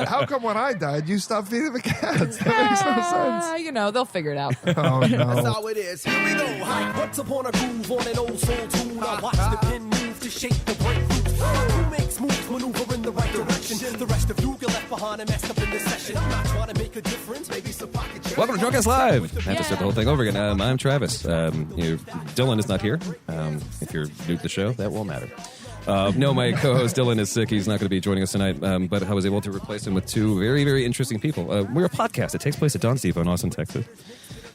How come when I died, you stopped feeding the cats? That makes no sense. They'll figure it out. Oh, no. That's how it is. Here we go. Once upon a groove on an old soul tune. I watch the pin move to shape the breakthrough. Who makes moves, maneuver in the right direction? The rest of you get left behind and messed up in this session. I'm not trying to make a difference. Maybe some pocket change. Welcome to Drunk Us Live. I have to start the whole thing over again. I'm Travis. Dylan is not here. If you're new to the show, that won't matter. No, my co-host Dylan is sick. He's not going to be joining us tonight, but I was able to replace him with two very, very interesting people. We're a podcast. It takes place at Don's Depot in Austin, Texas.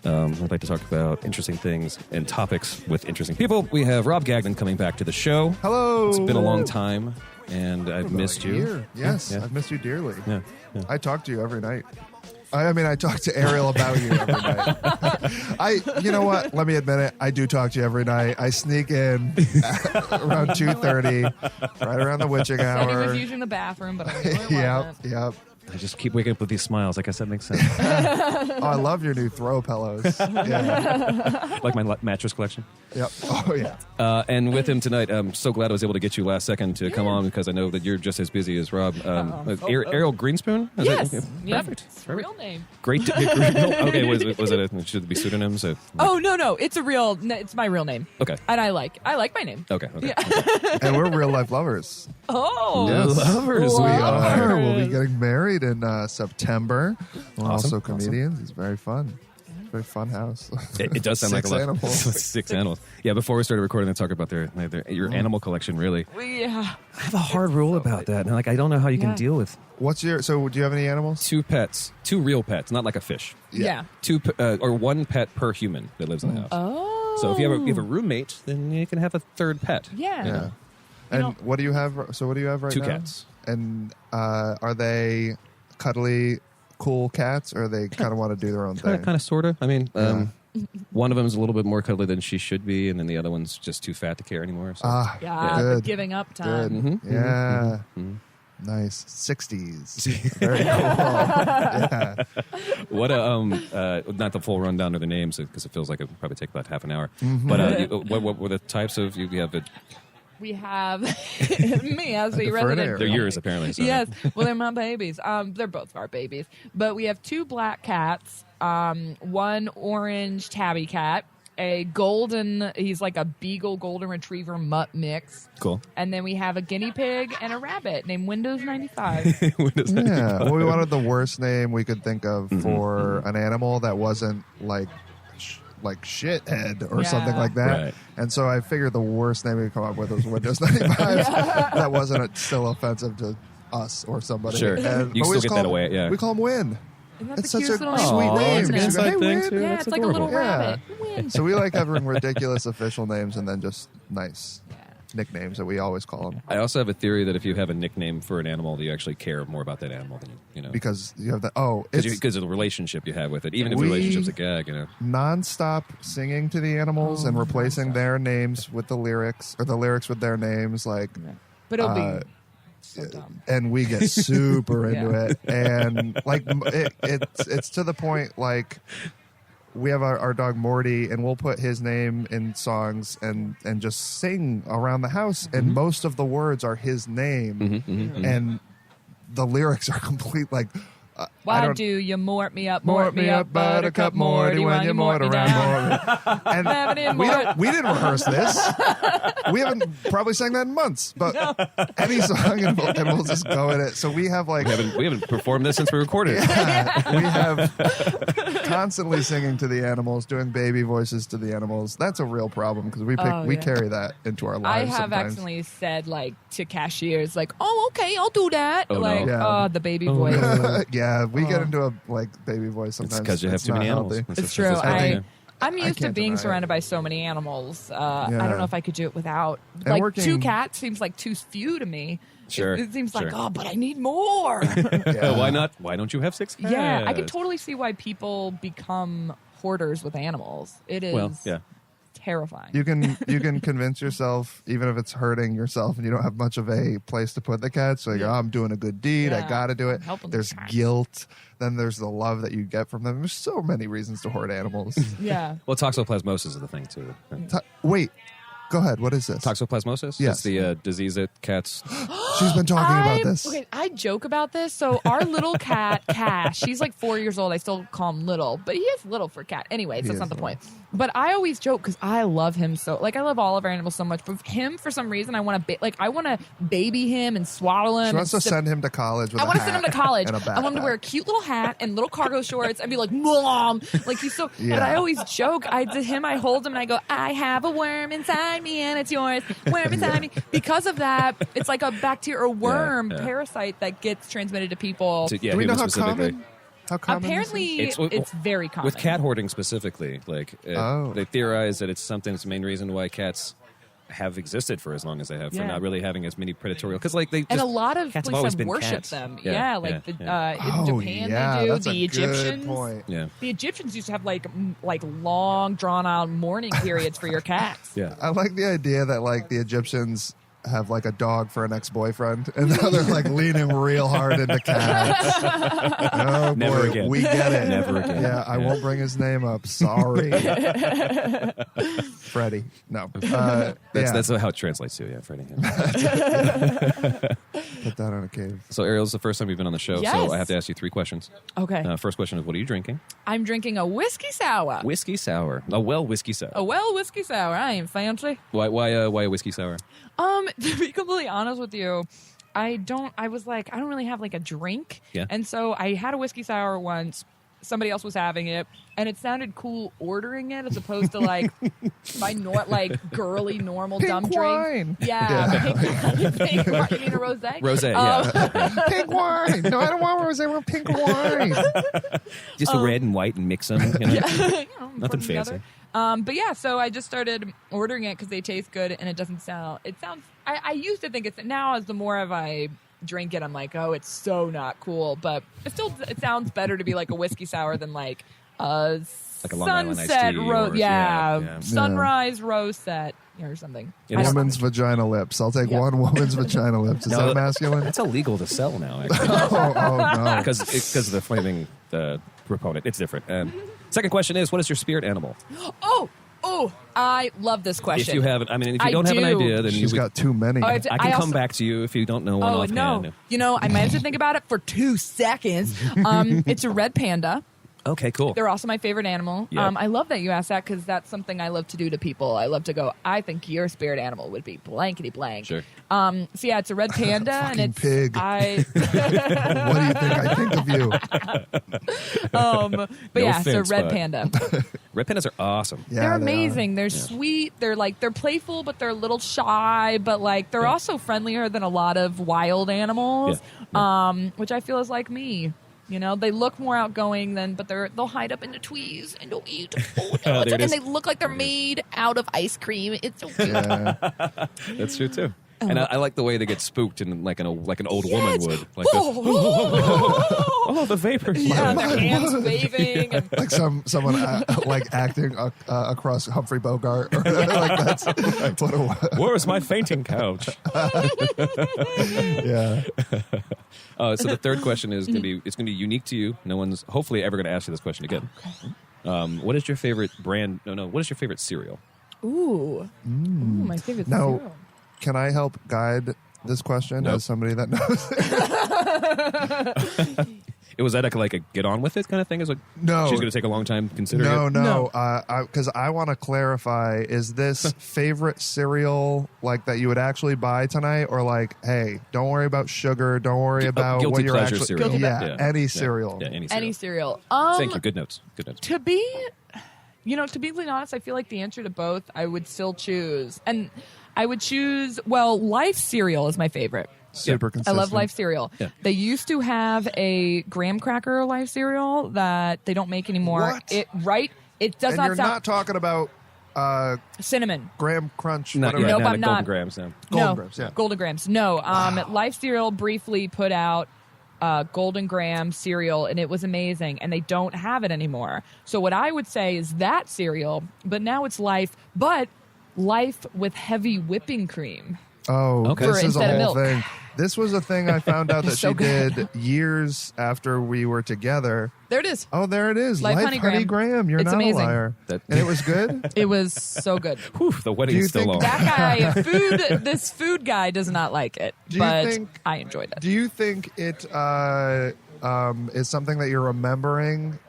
I'd like to talk about interesting things and topics with interesting people. We have Rob Gagnon coming back to the show. Hello. It's been a long time, and I've missed you. Yes, Yeah. I've missed you dearly. Yeah. I talk to you every night. I talk to Ariel about you every night. You know what? Let me admit it. I do talk to you every night. I sneak in around 2:30, right around the witching Said he hour. was using the bathroom, but I really wasn't. Yep. I just keep waking up with these smiles. I guess that makes sense. Oh, I love your new throw pillows. Yeah. Like my mattress collection. Yep. Oh, yeah. And with him tonight, I'm so glad I was able to get you last second to come on because I know that you're just as busy as Rob. Ariel Greenspoon? Is Yes. that- Yep. Perfect. Real name. Great. Okay, should it be pseudonyms? Oh, no. It's my real name. Okay. And I like my name. Okay. And we're real life lovers. Oh. Yes. Lovers. We Lovers. are. We'll be getting married in September. We're Awesome. also comedians. It's very fun. Very fun house. It does sound like a lot. Animals. 6 animals. Yeah, before we started recording, they talk about your animal collection, really. Yeah. I have a hard rule about that. And I don't know how you can deal with So do you have any animals? 2 pets, 2 real pets, not like a fish. Yeah. 2 or 1 pet per human that lives in the house. Oh. So if you have a roommate, then you can have a 3rd pet. Yeah. Yeah. And what do you have? So what do you have right 2 now? cats. And are they cuddly, cool cats, or they kind of want to do their own thing? Kind of, sort of. I mean, one of them is a little bit more cuddly than she should be, and then the other one's just too fat to care anymore. So. Yeah. Good. The giving up time. Good. Mm-hmm. Yeah. Nice. 60s. Very cool. Yeah. What not the full rundown of the names because it feels like it would probably take about half an hour. But what were the types of you have? We have me as the resident. They're yours apparently. So. Yes. Well, they're my babies. They're both our babies. But we have 2 black cats, 1 orange tabby cat, a golden, he's like a beagle golden retriever mutt mix. Cool. And then we have a guinea pig and a rabbit named Windows 95. Windows 95. Yeah. Well, we wanted the worst name we could think of for an animal that wasn't like shithead or something like that. Right. And so I figured the worst name we could come up with was Windows 95. That wasn't still offensive to us or somebody. Sure. And, You but we still just get call that him- away, yeah. We call him Win. Isn't that It's the such a cutest little sweet name? name. It's an Hey, inside thing, Win. too. Yeah, That's it's like a little adorable. rabbit. Win. So we like having ridiculous official names and then just nice nicknames that we always call them. I also have a theory that if you have a nickname for an animal, you actually care more about that animal than you know. Because you have Because of the relationship you have with it, even if the We- relationship's a gag, nonstop singing to the animals and replacing their names with the lyrics or the lyrics with their names, like. But it'll be so dumb. And we get super into it, and like it's to the point like we have our dog Morty, and we'll put his name in songs and just sing around the house, and most of the words are his name, and the lyrics are complete like. Why do you mort me up, Mort me up, buttercup Morty, when you mort around Morty. And we didn't rehearse this. We haven't probably sang that in months, but any song and we'll just go in it. So we have like we haven't performed this since we recorded it. we have constantly singing to the animals, doing baby voices to the animals. That's a real problem because we carry that into our I lives. have sometimes. accidentally said like to cashiers like, "Oh, okay, I'll do that." Oh, no. Like, Yeah. the baby voice. Yeah, we get into a like baby voice It's sometimes. because you have too not many animals. healthy. It's true. I'm used to can't being deny it. surrounded by so many animals. I don't know if I could do it without. And Like working- 2 cats seems like too few to me. Sure, It seems like, sure. but I need more. Why not? Why don't you have 6 cats? Yeah, I can totally see why people become hoarders with animals. It is terrifying. You can convince yourself, even if it's hurting yourself and you don't have much of a place to put the cats. So you're, I'm doing a good deed. I Yeah. got to do it. Helping There's the cats. guilt. Then there's the love that you get from them. There's so many reasons to hoard animals. Yeah. Well, toxoplasmosis is the thing too. Wait, Go ahead. What is this? Toxoplasmosis? Yes. It's the disease that cats... She's been talking about this. Okay, I joke about this. So our little cat, Cash, she's like 4 years old. I still call him little, but he is little for cat. Anyways, that's not the point. But I always joke because I love him so. Like I love all of our animals so much, but him for some reason I want to baby him and swaddle him. She wants to send him to college. With I want to send him to college. And I want him to wear a cute little hat and little cargo shorts and be like, Mom, like he's so. Yeah. But I always joke. I hold him and I go, I have a worm inside me and it's yours. Worm inside me. Because of that, it's like a bacteria or worm parasite that gets transmitted to people. Do we know how common? How common? Apparently, it's very common. With cat hoarding specifically, like they theorize that it's something that's the main reason why cats have existed for as long as they have, for not really having as many predatorial. Because like they just, and a lot of cats places have always worship cats. them. In in Japan they do. That's The a good Egyptians, point. Yeah. the Egyptians used to have like long drawn out mourning periods for your cats. Yeah. I like the idea that like the Egyptians have like a dog for an ex-boyfriend, and now they're like leaning real hard into cats. Oh, Never boy, again. We get it. Never again. Yeah, I won't bring his name up. Sorry, Freddie. No, That's how it translates to, Freddie. Put that on a cave. So Ariel, this is the first time you've been on the show, Yes. so I have to ask you 3 questions. Okay. First question is, what are you drinking? I'm drinking a whiskey sour. Whiskey sour. Whiskey sour. A whiskey sour. I ain't fancy. Why a whiskey sour? To be completely honest with you, I was like, I don't really have like a drink. Yeah. And so I had a whiskey sour once. Somebody else was having it, and it sounded cool ordering it as opposed to like my girly normal Pink dumb wine. drink. Yeah, pink wine. You mean a rosé? Rosé, yeah. Pink wine. No, I don't want rosé. I want pink wine. Just the red and white and mix them. You know? You know, Nothing put them fancy. together. But yeah, so I just started ordering it because they taste good, and it doesn't sound. It sounds. I used to think it's now as the more of I drink it, I'm like, oh, it's so not cool. But it sounds better to be like a whiskey sour than like a Long Island iced sunset tea sunrise rose set or something. Woman's vagina lips. I'll take one woman's vagina lips. Is that masculine? It's illegal to sell now, actually. oh no. Because of the flaming proponent. It's different. Second question is, what is your spirit animal? Oh, I love this question. If you haven't, if you don't have an idea, then She's got too many. I can come back to you if you don't know one offhand. No. You know, I might have to think about it for 2 seconds. It's a red panda. Okay, cool. They're also my favorite animal. Yep. I love that you asked that because that's something I love to do to people. I love to go, I think your spirit animal would be blankety blank. Sure. So yeah, it's a red panda. and it's pig. What do you think I think of you? But No yeah, so offense, red but- panda. Red pandas are awesome. Yeah, They're they amazing. They're sweet. They're playful, but they're a little shy. But like they're also friendlier than a lot of wild animals, which I feel is like me. You know, they look more outgoing but they'll hide up in the trees and they'll eat. And they look like they're made out of ice cream. It's so cute. Yeah. That's true too. And I like the way they get spooked in like an old woman would. Like the vapors. Yeah, their hands waving. And Like someone like acting across Humphrey Bogart. Or like that's what Where's my fainting couch? yeah. So the third question is going to be unique to you. No one's hopefully ever going to ask you this question again. What is your favorite brand? No. What is your favorite cereal? Ooh, my favorite Now, cereal. can I help guide this question as somebody that knows? Was that like a get on with it kind of thing? Is like No. she's going to take a long time considering it? No. Because I want to clarify: is this favorite cereal like that you would actually buy tonight, or like, hey, don't worry about sugar, don't worry about guilty what you're pleasure actually, cereal. any cereal. Yeah, any Any cereal. cereal. Thank you. Good notes. To be completely honest, I feel like the answer to both, I would still choose. And I would choose, Life cereal is my favorite. Super consistent. I love Life cereal. Yeah. They used to have a graham cracker Life cereal that they don't make anymore. What? It does And not you're sound not talking about cinnamon. Graham Crunch. Not whatever. yet. Nope, Not I'm Golden not. Grams. No. Golden No, Grams, yeah. Golden Grams. No, Life cereal briefly put out Golden Graham cereal, and it was amazing, and they don't have it anymore. So what I would say is that cereal, but now it's Life, but Life with heavy whipping cream. Oh, Okay. this is a instead of whole milk. thing. This was a thing I found out that So she did years after we were together. There it is. Oh, there it is. Life Honey Graham. Graham. You're It's not amazing. a liar. That- And it was good? It was so good. Whew, the Do wedding you is still think long. That guy, this food guy does not like it, Do you but think- I enjoyed it. Do you think it is something that you're remembering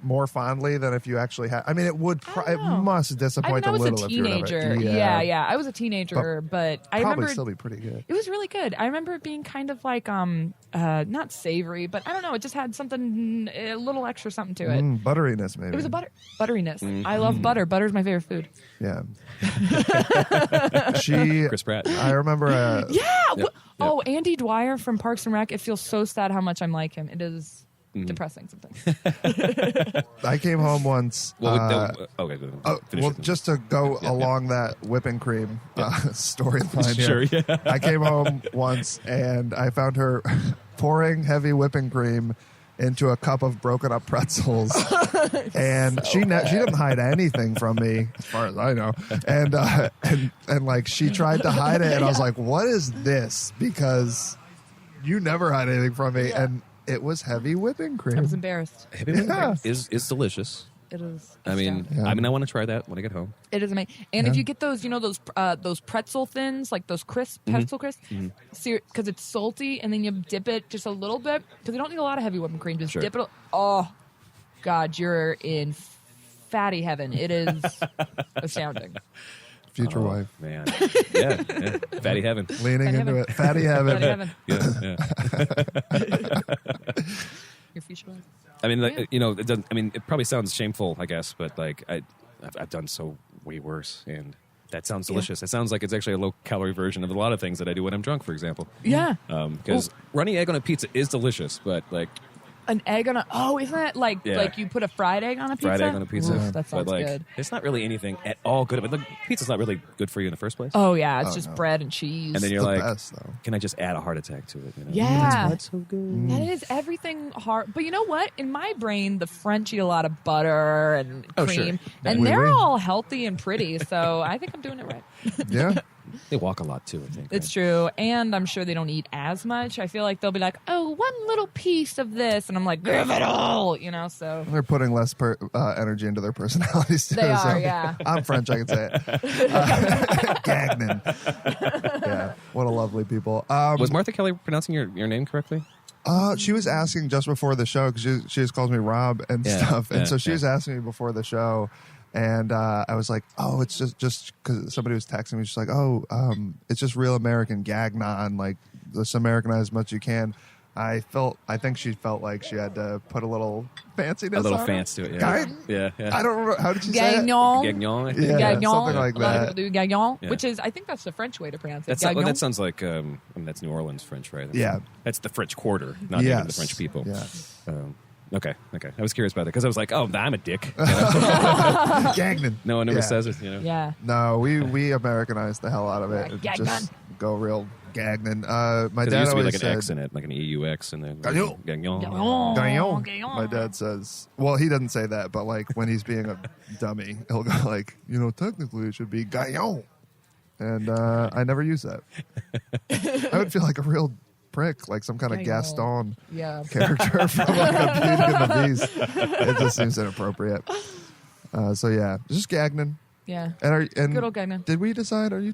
more fondly than if you actually had? I mean, it would. I It don't know. must I mean, disappoint I a was little a if you're teenager. never. Yeah. I was a teenager, but I Probably remember still be pretty good. it was really good. I remember it being kind of like not savory, but I don't know. It just had something a little extra something to it. Butteriness, maybe. It was a butteriness. I love butter. Butter's my favorite food. Yeah. She. Chris Pratt. I remember. Yeah. Yep. Oh, Andy Dwyer from Parks and Rec. It feels so sad how much I'm like him. It is depressing sometimes. I came home once. Well, okay, go ahead. Finish Well, it. just to go along that whipping cream storyline here. Sure, yeah. I came home once and I found her pouring heavy whipping cream into a cup of broken up pretzels, and she didn't hide anything from me, as far as I know. And like she tried to hide it, and I was like, "What is this?" Because you never hide anything from me, and it was heavy whipping cream. I was embarrassed. Heavy whipping Yeah. cream is delicious. It is. I mean, astounding. I want to try that when I get home. It is amazing. And if you get those, those pretzel thins, like those pretzel crisps, because it's salty, and then you dip it just a little bit, because you don't need a lot of heavy whipping cream. Just Sure. dip it. Oh, God, you're in fatty heaven. It is astounding. Future Oh, wife man. Yeah. Fatty heaven. leaning Fatty into heaven. it. Fatty heaven. Fatty heaven. Yeah. Your future wife. I mean, like, it doesn't. I mean, it probably sounds shameful, I guess, but like I've done so way worse, and that sounds delicious. It sounds like it's actually a low-calorie version of a lot of things that I do when I'm drunk, for example. Yeah. Because runny egg on a pizza is delicious, but like An egg on a. Oh, isn't that like you put a fried egg on a pizza? fried egg on a pizza, Oof, that sounds but like good. it's not really anything at all good. But the pizza's not really good for you in the first place. Oh yeah, it's Oh, just no. bread and cheese. And then you're the like, best, though. can I just add a heart attack to it? You know? Yeah. That's so good. That is everything hard. But you know what? In my brain, the French eat a lot of butter and Oh, sure. cream, Yeah. and Oui, they're oui. all healthy and pretty. So I think I'm doing it right. Yeah. They walk a lot too, I think. It's true, and I'm sure they don't eat as much. I feel like they'll be like, "Oh, one little piece of this," and I'm like, "Give it all," So They're putting less energy into their personalities too. They are, so yeah. I'm French, I can say it. Gagnon. Yeah, what a lovely people. Was Martha Kelly pronouncing your name correctly? She was asking just before the show because she just calls me Rob and Yeah, stuff, and yeah, so she yeah. was asking me before the show, and I was like, "Oh, it's just because somebody was texting me, she's like, oh, it's just real American Gagnon, like just Americanize as much as you can." I think she felt like she had to put a little fanciness, A little on it. fancy to it. Yeah. Yeah. I don't remember, how did she say it? Gagnon. Gagnon. I think. Yeah, Gagnon. something like A lot of that. people do Gagnon, Yeah. which is, I think that's the French way to pronounce it. That's Gagnon. that sounds like that's New Orleans French, right? Yeah. That's the French Quarter, not Yes. even the French people. Yes. Okay. I was curious about that because I was like, oh, I'm a dick. Gagnon. No one ever Yeah. says it, Yeah. No, we Americanized the hell out of it. Yeah, Just go real Gagnon. My Because dad there used to be always like an said, X in it, like an EUX, and then Gagnon. Gagnon. Gagnon. Gagnon. My dad says, well, he doesn't say that, but like when he's being a dummy, he'll go like, technically it should be Gagnon. And I never use that. I would feel like a real prick, like some kind of Gagnon. Gaston Yeah. character from like a Beauty and the Beast. It just seems inappropriate. So yeah, just Gagnon. Yeah. And Good old Gagnon. Did we decide? Are you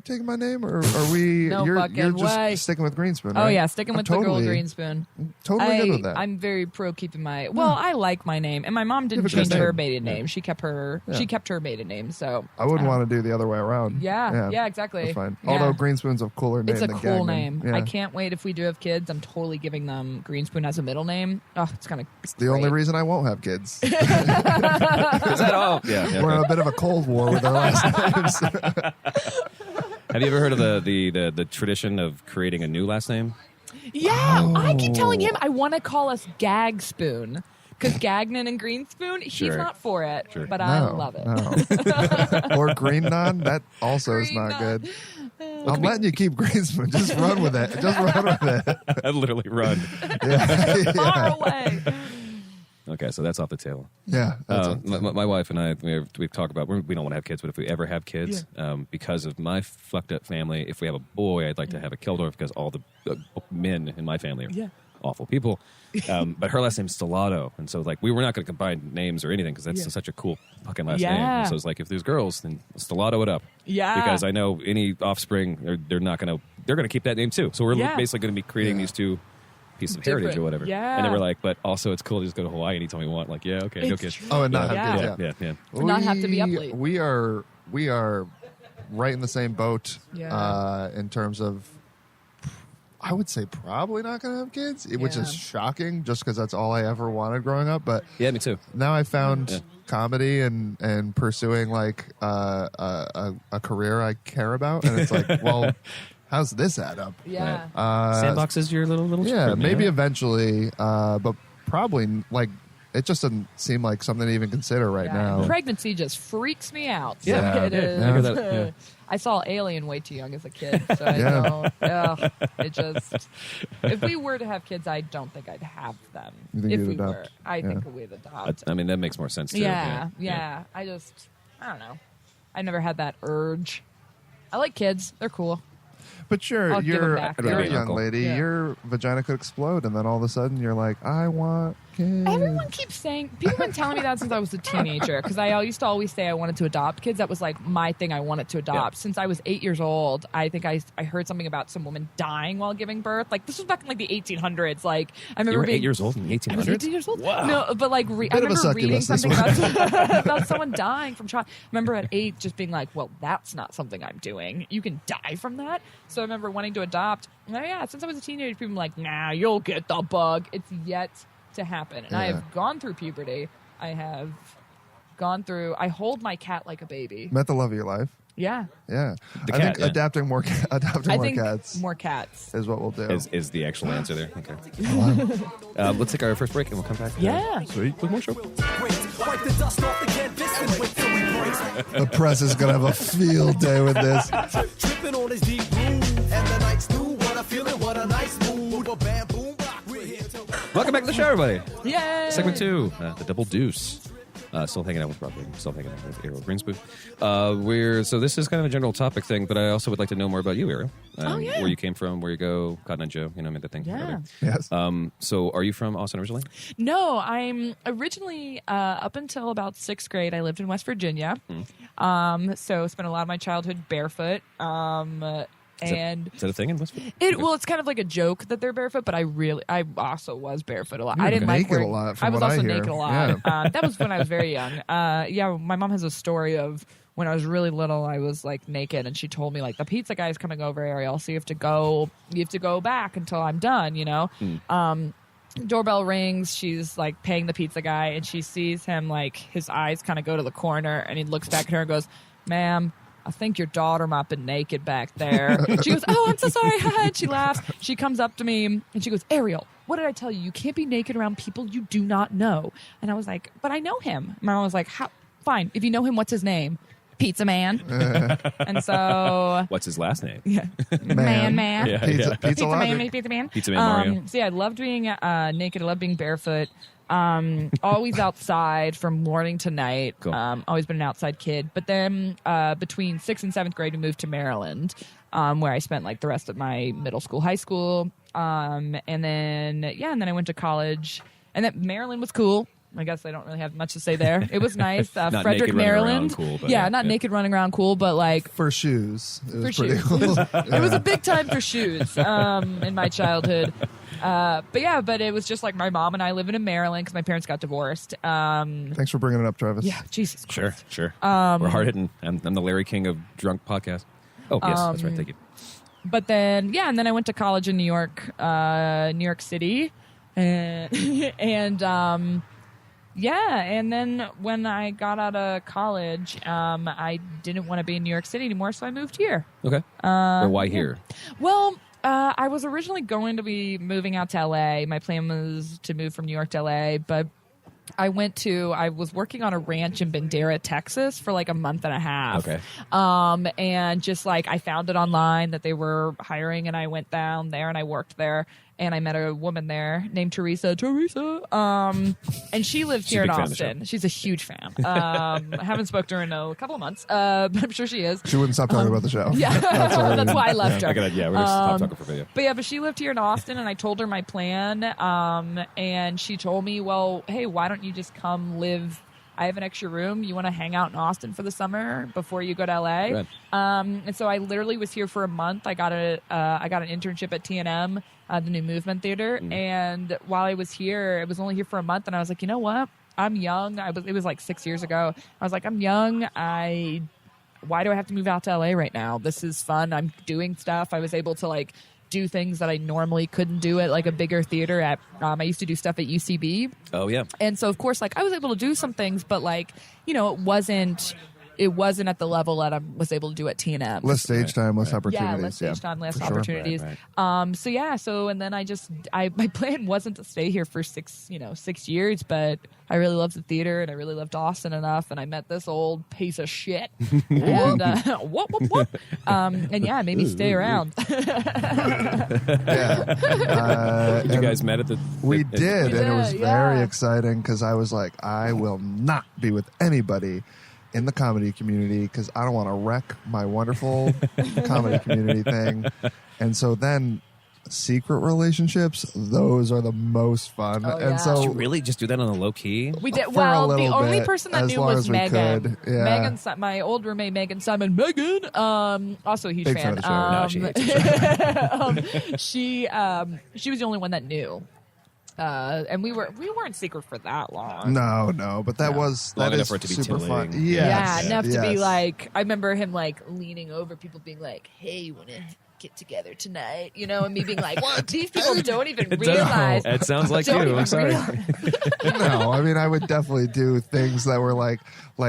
taking my name, or are we? No you're fucking just way. sticking with Greenspoon. Oh right? yeah, sticking I'm with the girl Greenspoon. Totally good with that. I'm very pro keeping my. Well, I like my name, and my mom didn't have a good change her name. maiden name. She kept her. Yeah. She kept her maiden name. So I wouldn't want to do the other way around. Yeah, exactly. That's fine. Yeah. Although Greenspoon's a cooler name. It's a than cool Gagnon. name. Yeah. I can't wait if we do have kids. I'm totally giving them Greenspoon as a middle name. Oh, it's gonna. It's the only reason I won't have kids. Is that all? Yeah. We're in a bit of a cold war with our last names. Have you ever heard of the tradition of creating a new last name? Yeah, I keep telling him I want to call us Gagspoon because Gagnon and Greenspoon. He's Sure. not for it, Sure. but I No, love it. no. Or Greennon. That also is not Greennon. good. I'm letting you keep Greenspoon. Just run with it. Just run with it. I literally run. Far away. Okay, so that's off the table. Yeah. My wife and I, we've talked about we don't want to have kids, but if we ever have kids, because of my fucked up family, if we have a boy, I'd like to have a Keldorf because all the men in my family are awful people. But her last name's Stellato, and so like we were not going to combine names or anything because that's such a cool fucking last name. And so it's like if there's girls, then Stellato it up. Yeah. Because I know any offspring, they're gonna keep that name too. So we're basically going to be creating these two pieces of heritage or whatever. Yeah. And then we're like, but also it's cool to just go to Hawaii anytime we want. Like, yeah, okay, no kids. Oh, and not have kids. Yeah. Not have to be up late. We are right in the same boat in terms of, I would say probably not going to have kids, which is shocking just because that's all I ever wanted growing up. But yeah, me too. Now I found comedy and pursuing like a career I care about, and it's like, well, how's this add up? Yeah. Sandbox is your little yeah, maybe eventually, but probably like it just doesn't seem like something to even consider right now. Pregnancy just freaks me out. So Yeah. it is. I hear that, I saw Alien way too young as a kid, so I don't. It just. If we were to have kids, I don't think I'd have them. You think If you'd we adopt? were, I think we'd adopt. I mean, that makes more sense too. Yeah. I don't know. I never had that urge. I like kids; they're cool. But sure, I'll give 'em you're back. a young Uncle. lady. Yeah. Your vagina could explode, and then all of a sudden you're like, I want kids. Everyone keeps saying, people have been telling me that since I was a teenager, because I used to always say I wanted to adopt kids. That was like my thing I wanted to adopt. Since I was 8 years old, I think I heard something about some woman dying while giving birth. Like, this was back in like the 1800s. Like, I remember You were being 8 years old in the 1800s? I was 18 years old. Wow. No, but like, I Bit of a remember reading succubus, this something one. about someone dying from child. I remember at 8 just being like, well, that's not something I'm doing. You can die from that. So I remember wanting to adopt. Oh, yeah, since I was a teenager, people were like, nah, you'll get the bug. It's yet to happen. And I have gone through puberty. I hold my cat like a baby. Met the love of your life. Yeah. Yeah. The I cat, think adopting more cats More cats. is what we'll do. Is the actual answer there? Okay. Let's take our first break and we'll come back. Yeah. Sweet. With more show. Wipe the dust off the canvas and wait till we break. The press is going to have a field day with this. Tripping on his deep groove, and the night's through. What a feeling, what a nice mood. A bad boom rock, we're here till. Welcome back to the show, everybody. Yay. Segment 2, the Double Deuce. Still hanging out with Rob. Still hanging out with Ariel Greenspoon. So this is kind of a general topic thing, but I also would like to know more about you, Ariel. Where you came from, where you go, Cotton Eye Joe, that thing. Yeah. Yes. So are you from Austin originally? No, I'm originally, up until about 6th grade, I lived in West Virginia. So spent a lot of my childhood barefoot. Is that a thing in West Virginia? Well, it's kind of like a joke that they're barefoot, but I also was barefoot a lot. You were I didn't like naked wearing, a lot, from I was what I also hear. naked a lot. Yeah. That was when I was very young. My mom has a story of when I was really little, I was like naked, and she told me like the pizza guy's coming over, Ariel, so you have to go back until I'm done. Doorbell rings. She's like paying the pizza guy, and she sees him like his eyes kind of go to the corner, and he looks back at her and goes, "Ma'am, I think your daughter might have been naked back there." She goes, "Oh, I'm so sorry." And she laughs. She comes up to me and she goes, "Ariel, what did I tell you? You can't be naked around people you do not know." And I was like, "But I know him." My mom was like, "How? Fine. If you know him, what's his name?" "Pizza Man." And so, What's his last name? yeah, man. Yeah, Pizza Pizza logic. Man, Pizza Man. Pizza Man Mario. So yeah, I loved being naked. I loved being barefoot. Always outside from morning to night. Cool. Always been an outside kid. But then between 6th and 7th grade, we moved to Maryland, where I spent like the rest of my middle school, high school, and then I went to college. And that Maryland was cool. I guess I don't really have much to say there. It was nice. Not Frederick, naked running around Maryland. cool, but not naked running around cool, but like For shoes. It was for pretty shoes. cool. It was a big time for shoes in my childhood. But it was just like my mom and I living in Maryland because my parents got divorced. Thanks for bringing it up, Travis. Yeah, Jesus Christ. Sure. We're hard hitting. I'm the Larry King of drunk podcast. Oh, yes, that's right. Thank you. But then, and then I went to college in New York City. And then when I got out of college, I didn't want to be in New York City anymore, so I moved here. Okay. Or why here? Well, I was originally going to be moving out to L.A. My plan was to move from New York to L.A., but I was working on a ranch in Bandera, Texas for like a month and a half. Okay. And just like I found it online that they were hiring, and I went down there and I worked there. and I met a woman there named Teresa. And she lives here in Austin. She's a huge fan. I haven't spoken to her in a couple of months, but I'm sure she is. She wouldn't stop talking about the show. Yeah, that's why I left her. we're going to stop talking for video. But she lived here in Austin, and I told her my plan, and she told me, well, hey, why don't you just come live? I have an extra room. You want to hang out in Austin for the summer before you go to LA? Right. And so I literally was here for a month. I got an internship at TNM, the New Movement Theater. And while I was here, I was only here for a month, and I was like, you know what? I'm young. It was like 6 years ago. I was like, I'm young. Why do I have to move out to LA right now? This is fun. I'm doing stuff. I was able to do things that I normally couldn't do at a bigger theater at I used to do stuff at UCB. Oh yeah. And so of course I was able to do some things, but it wasn't at the level that I was able to do at TNM. Less stage time, less opportunities. Yeah, less stage time, less for sure. opportunities. Right. And then my plan wasn't to stay here for 6 years, but I really loved the theater and I really loved Austin enough, and I met this old piece of shit. And whoop. And yeah, it made me stay around. Yeah. You guys met at the... We did, and it was yeah. very exciting because I was like, I will not be with anybody in the comedy community because I don't want to wreck my wonderful comedy community thing. And so then secret relationships, those are the most fun. Oh, and yeah. so Did you really just do that on a low key? We did. For a Well, the little only bit, person that as knew long was as we Megan. could. Yeah. Megan, my old roommate Megan Simon. Megan, also a huge Big fan. fan of the show. No, she hates she was the only one that knew, and we weren't secret for that long. No, but that was Long that enough is for it to be super fun. tilling. Yeah, Yes, enough to be yes. like. I remember him leaning over, people being like, "Hey, you want to get together tonight?" And me being like, "Well, these people don't even realize." It sounds like Don't you. even I'm sorry. realize. No, I mean I would definitely do things that were like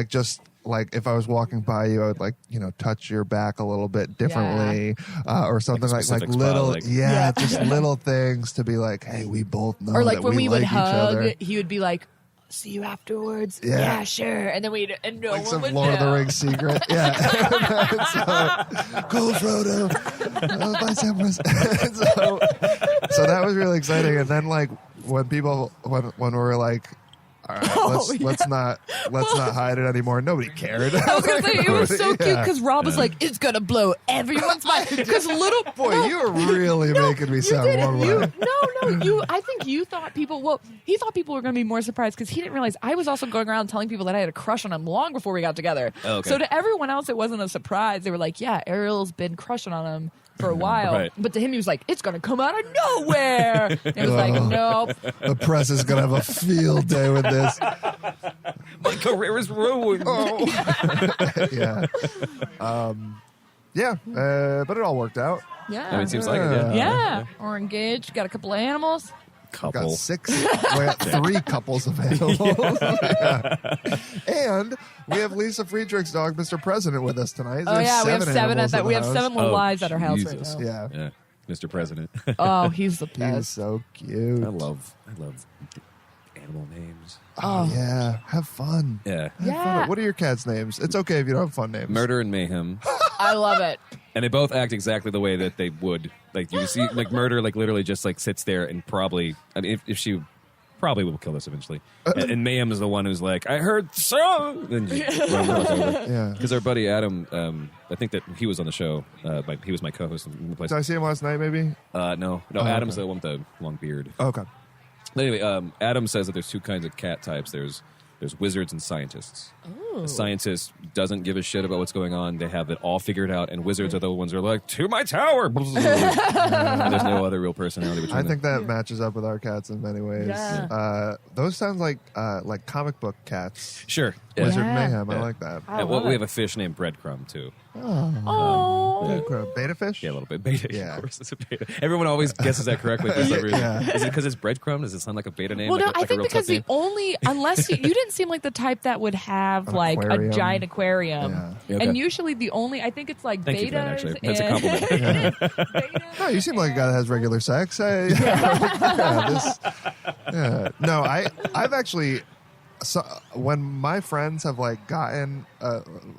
just like if I was walking by you, I would touch your back a little bit differently, or something like specific spot, little, Yeah. just little things to be like, hey, we both know Or that when we would like each other. hug, he would be like, "See you afterwards." Yeah. Yeah, sure. And then no Like one some would Lord of the know. Rings secret, yeah. Go Frodo, by Samuels. so that was really exciting. And then when we were like, all right, let's not hide it anymore. Nobody cared. I was gonna say it was so cute Yeah. because Rob was like, "It's gonna blow everyone's mind." Because Boy, you were really making me sound one way. I think you thought people. Well, he thought people were going to be more surprised because he didn't realize I was also going around telling people that I had a crush on him long before we got together. Oh, okay. So to everyone else, it wasn't a surprise. They were like, "Yeah, Ariel's been crushing on him for a while," Right. but to him, he was like, "It's going to come out of nowhere." And it was like, "Nope." The press is gonna have a field day with this. My career is ruined. Yeah, but it all worked out. Yeah. I mean, it seems like it. Yeah. Yeah. We're engaged. Got a couple of animals. Got Couple. 6. We got 3 couples of animals. Yeah. And we have Lisa Friedrich's dog, Mr. President, with us tonight. Oh There's yeah, we have 7 seven animals at that. in We the have house. 7 little lives at our house Jesus. right now. Yeah, Yeah, Mr. President. Oh, he's the he's best. so cute. I love animal names. Oh yeah, have fun. Yeah. Have Yeah. fun. What are your cats' names? It's okay if you don't have fun names. Murder and Mayhem. I love it. And they both act exactly the way that they would. Like you see, Murder, literally just sits there and probably. I mean, if she probably will kill us eventually. And Mayhem is the one who's like, I heard so. Then Yeah. because our buddy Adam, I think that he was on the show. He was my co-host. In Did I see him last night? Maybe. No, Adam's the one with the long beard. Okay. Anyway, Adam says that there's 2 kinds of cat types. There's wizards and scientists. A scientist doesn't give a shit about what's going on. They have it all figured out. And wizards are the ones who are like, to my tower. And there's no other real personality between I them. think that matches up with our cats in many ways. Yeah. Those sound like comic book cats. Sure. Wizard Yeah. Mayhem. Yeah. I like that. I And love we it. have a fish named Breadcrumb, too. Oh. Beta fish? Yeah, a little bit. Beta. Yeah. Of course, it's a beta. Everyone always guesses that correctly for some reason. Yeah. Is it because it's Breadcrumb? Does it sound like a beta name? Well, like no, a, I like a think real because tough the name? only, unless you didn't seem like the type that would have An like aquarium. a giant aquarium. Yeah. Yeah, okay. And usually the only, I think it's like Thank you betas. for that, actually. That's a and- compliment. Betas No, you seem like a guy that has regular sex. No, I've actually. So when my friends have like gotten,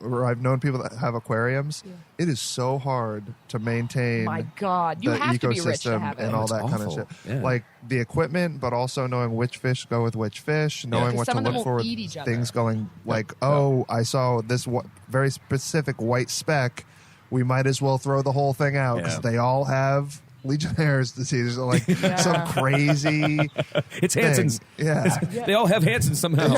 or I've known people that have aquariums, it is so hard to maintain. My God, you the have to ecosystem be rich to have it. and all That's that kind of awful. shit. Yeah. Like the equipment, but also knowing which fish go with which fish, knowing what Some to of them look will for. eat each other. Things going like, oh, I saw this very specific white speck. We might as well throw the whole thing out because they all have Legionnaire's disease, or like some crazy. It's thing. Hansen's. Yeah. They all have Hansen's somehow.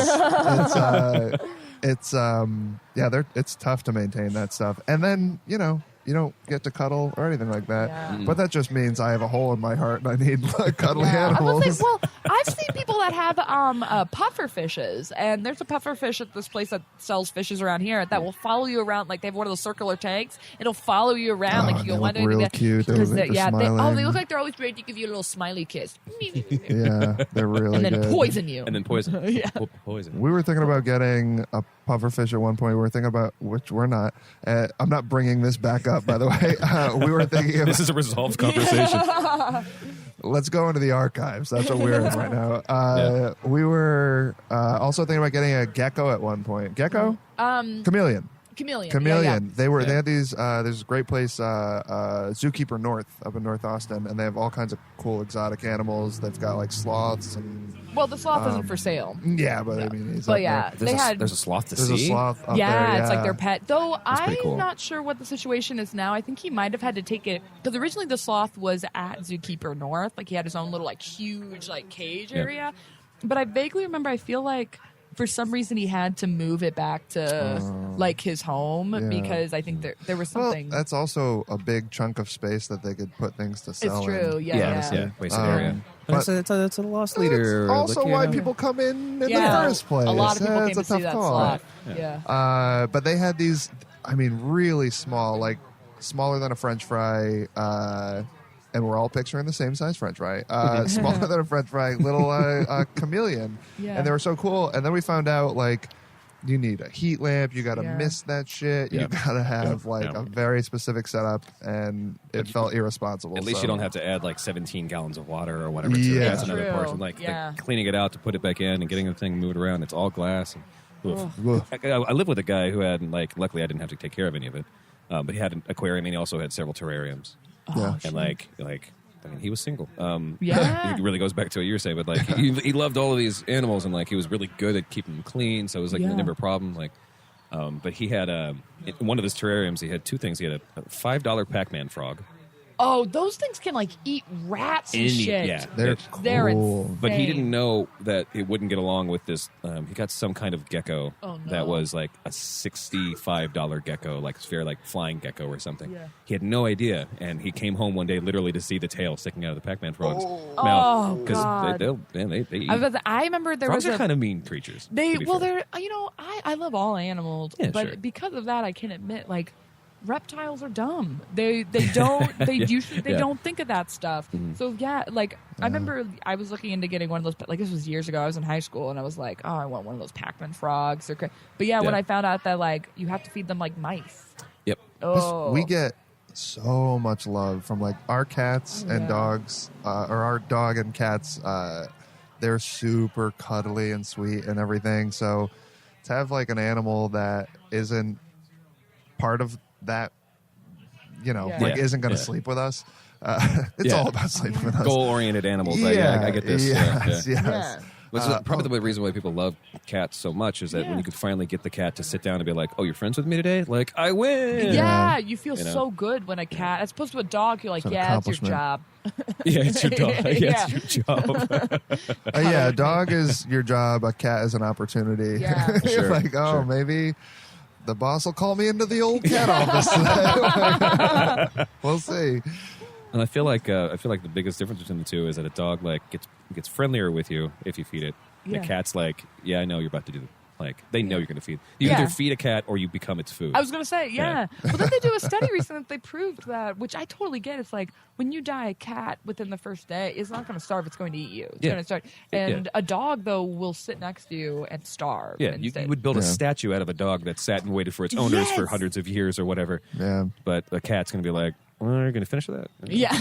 It's it's tough to maintain that stuff, and then you don't get to cuddle or anything like that. Yeah. But that just means I have a hole in my heart and I need cuddly I will animals. say, well, I've seen people that have puffer fishes, and there's a puffer fish at this place that sells fishes around here that will follow you around. Like they have one of those circular tanks. It'll follow you around. Like you they go look under real the- cute. They because look like they're they smiling. look like they're always ready to give you a little smiley kiss, Yeah, they're really and then good. poison you. And then poison. Yeah. Poison. We were thinking about getting a pufferfish at one point. We were thinking about, which we're not. I'm not bringing this back up, by the way. We were thinking about, This is a resolved conversation. let's go into the archives. That's what we're in right now. We were also thinking about getting a gecko at one point. Gecko? Chameleon. Chameleon. They had these. There's a great place, Zookeeper North, up in North Austin, and they have all kinds of cool exotic animals. They've got like sloths and Well, the sloth isn't for sale. yeah, but I mean, he's But up yeah, there. they had. There's a sloth to There's see. a sloth up Yeah, there. it's like their pet. Though I'm pretty cool. not sure what the situation is now. I think he might have had to take it because originally the sloth was at Zookeeper North, like he had his own little like huge like cage area. But I vaguely remember. I feel like for some reason he had to move it back to like his home because I think there was Well, something. that's also a big chunk of space that they could put things to sell. It's true. in. Yeah. Wasted area. but- It's a lost leader. That's also why people come in the Yeah. first place. A lot of people It's came a to see tough that call. sloth. Yeah. But they had these, I mean, really small, like smaller than a French fry. And we're all picturing the same size French fry. Smaller than a French fry, little chameleon. Yeah. And they were so cool. And then we found out, like, you need a heat lamp. You got to mist that shit. You got to have, a very specific setup. And it felt irresponsible. At least so. you don't have to add like 17 gallons of water or whatever. To Yeah. That's another True. portion. Like Yeah. cleaning it out to put it back in and getting the thing moved around. It's all glass. And, Ugh. I lived with a guy who had luckily I didn't have to take care of any of it, but he had an aquarium and he also had several terrariums. Yeah. And I mean, he was single. Yeah. It really goes back to what you were saying, but like he loved all of these animals and like he was really good at keeping them clean. So it was like never a problem. Like, but he had in one of his terrariums. He had two things. He had a $5 Pac-Man frog. Oh, those things can like eat rats and shit. Yeah, They're yeah. They're cool. insane. But he didn't know that it wouldn't get along with this. He got some kind of gecko Oh, no. that was like a $65 gecko, like sphere, like flying gecko or something. Yeah. He had no idea, and he came home one day literally to see the tail sticking out of the Pac-Man frog's Oh, mouth God. they eat. I remember there Frogs was are kind of mean creatures. to be fair. they're I love all animals, Yeah, but sure. because of that I can admit like reptiles are dumb. They don't they usually they Yeah. don't think of that stuff. So yeah, like I remember I was looking into getting one of those, like this was years ago. I was in high school and I was like, oh, I want one of those Pac-Man frogs. But yeah, when Yeah. I found out that like you have to feed them like mice. Yep. Oh, We get so much love from like our cats and dogs, or our dog and cats. They're super cuddly and sweet and everything. So to have like an animal that isn't part of that, Yeah. isn't going to Yeah. sleep with us. It's Yeah. all about sleeping with us. Goal-oriented animals. Yeah, I get this. Yes, Yeah. yes. Yeah. Which is probably the reason why people love cats so much is that when Yeah. you could finally get the cat to sit down and be like, "Oh, you're friends with me today?" Like, I win. Yeah, you feel You know? so good when a cat, as opposed to a dog, you're like, It's an yeah, it's your accomplishment. job. Yeah, it's your dog. Yeah, Yeah. it's your job. Yeah, a dog is your job. A cat is an opportunity. Yeah. You're Sure, like, oh, sure. maybe the boss will call me into the old cat office today. We'll see. And I feel like the biggest difference between the two is that a dog like gets friendlier with you if you feed it. And Yeah. a cat's like, yeah, I know you're about to do. Like they know you're going to feed. You Yeah. either feed a cat or you become its food. I was going to say, yeah. But then they do a study recently that they proved that, which I totally get. It's like when you die, a cat within the first day is not going to starve. It's going to eat you. It's Yeah. going to start. And a dog, though, will sit next to you and starve. Yeah, you instead. would build a Yeah. statue out of a dog that sat and waited for its owners for Yes. hundreds of years or whatever. Yeah. But a cat's going to be like, we're going to finish with that. Yeah.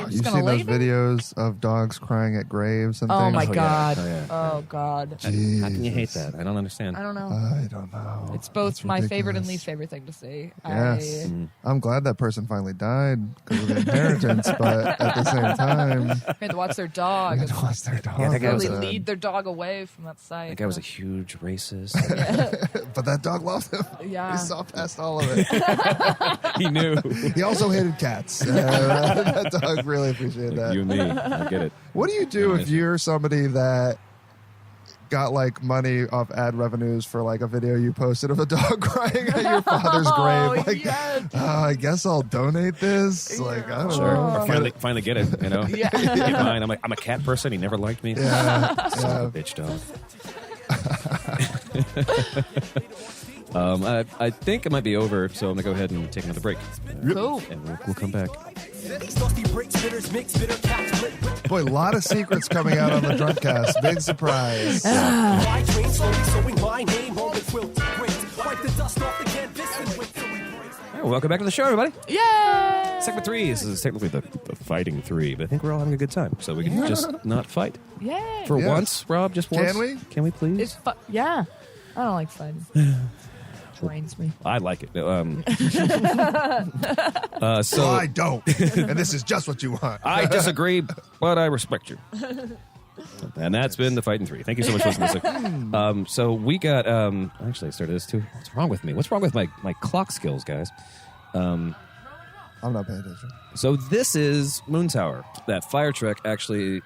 You've seen those videos of dogs crying at graves and Oh things? my yeah. God. Oh, yeah. Oh God. How can you hate that? I don't understand. I don't know. I don't know. It's both That's my favorite and ridiculous. least favorite thing to see. Yes. I'm glad that person finally died because of the inheritance, but at the same time, I had to watch their dog. it was their dog. Yeah, that guy was Really a- lead their dog away from that site. That guy was a huge racist. But that dog loved him. Yeah. He saw past all of it. He knew. He also hated cats. That dog really appreciated that. You and me. I get it. What do you do if you're somebody that got like money off ad revenues for like a video you posted of a dog crying at your father's grave? Like, yes. I guess I'll donate this. Like, I don't Sure. know. Or finally get it, you know? Yeah. Get mine. I'm a cat person. He never liked me. Yeah, Son of yeah. a bitch dog. I think it might be over, so I'm going to go ahead and take another break. Cool. And we'll come back. Boy, a lot of secrets coming out on the Drunkcast. Big surprise. All right, welcome back to the show, everybody. Yay! Segment 3. This is technically the fighting 3, but I think we're all having a good time, so we can just not fight. Yay! For Yes. once, Rob, just once. Can we? Can we please? It's yeah. I don't like fighting. Drains me. I like it. So I don't. And this is just what you want. I disagree, but I respect you. And that's been the Fighting 3. Thank you so much for listening. So we got... actually, I started this too. What's wrong with me? What's wrong with my clock skills, guys? I'm not paying attention. So this is Moon Tower. That fire truck actually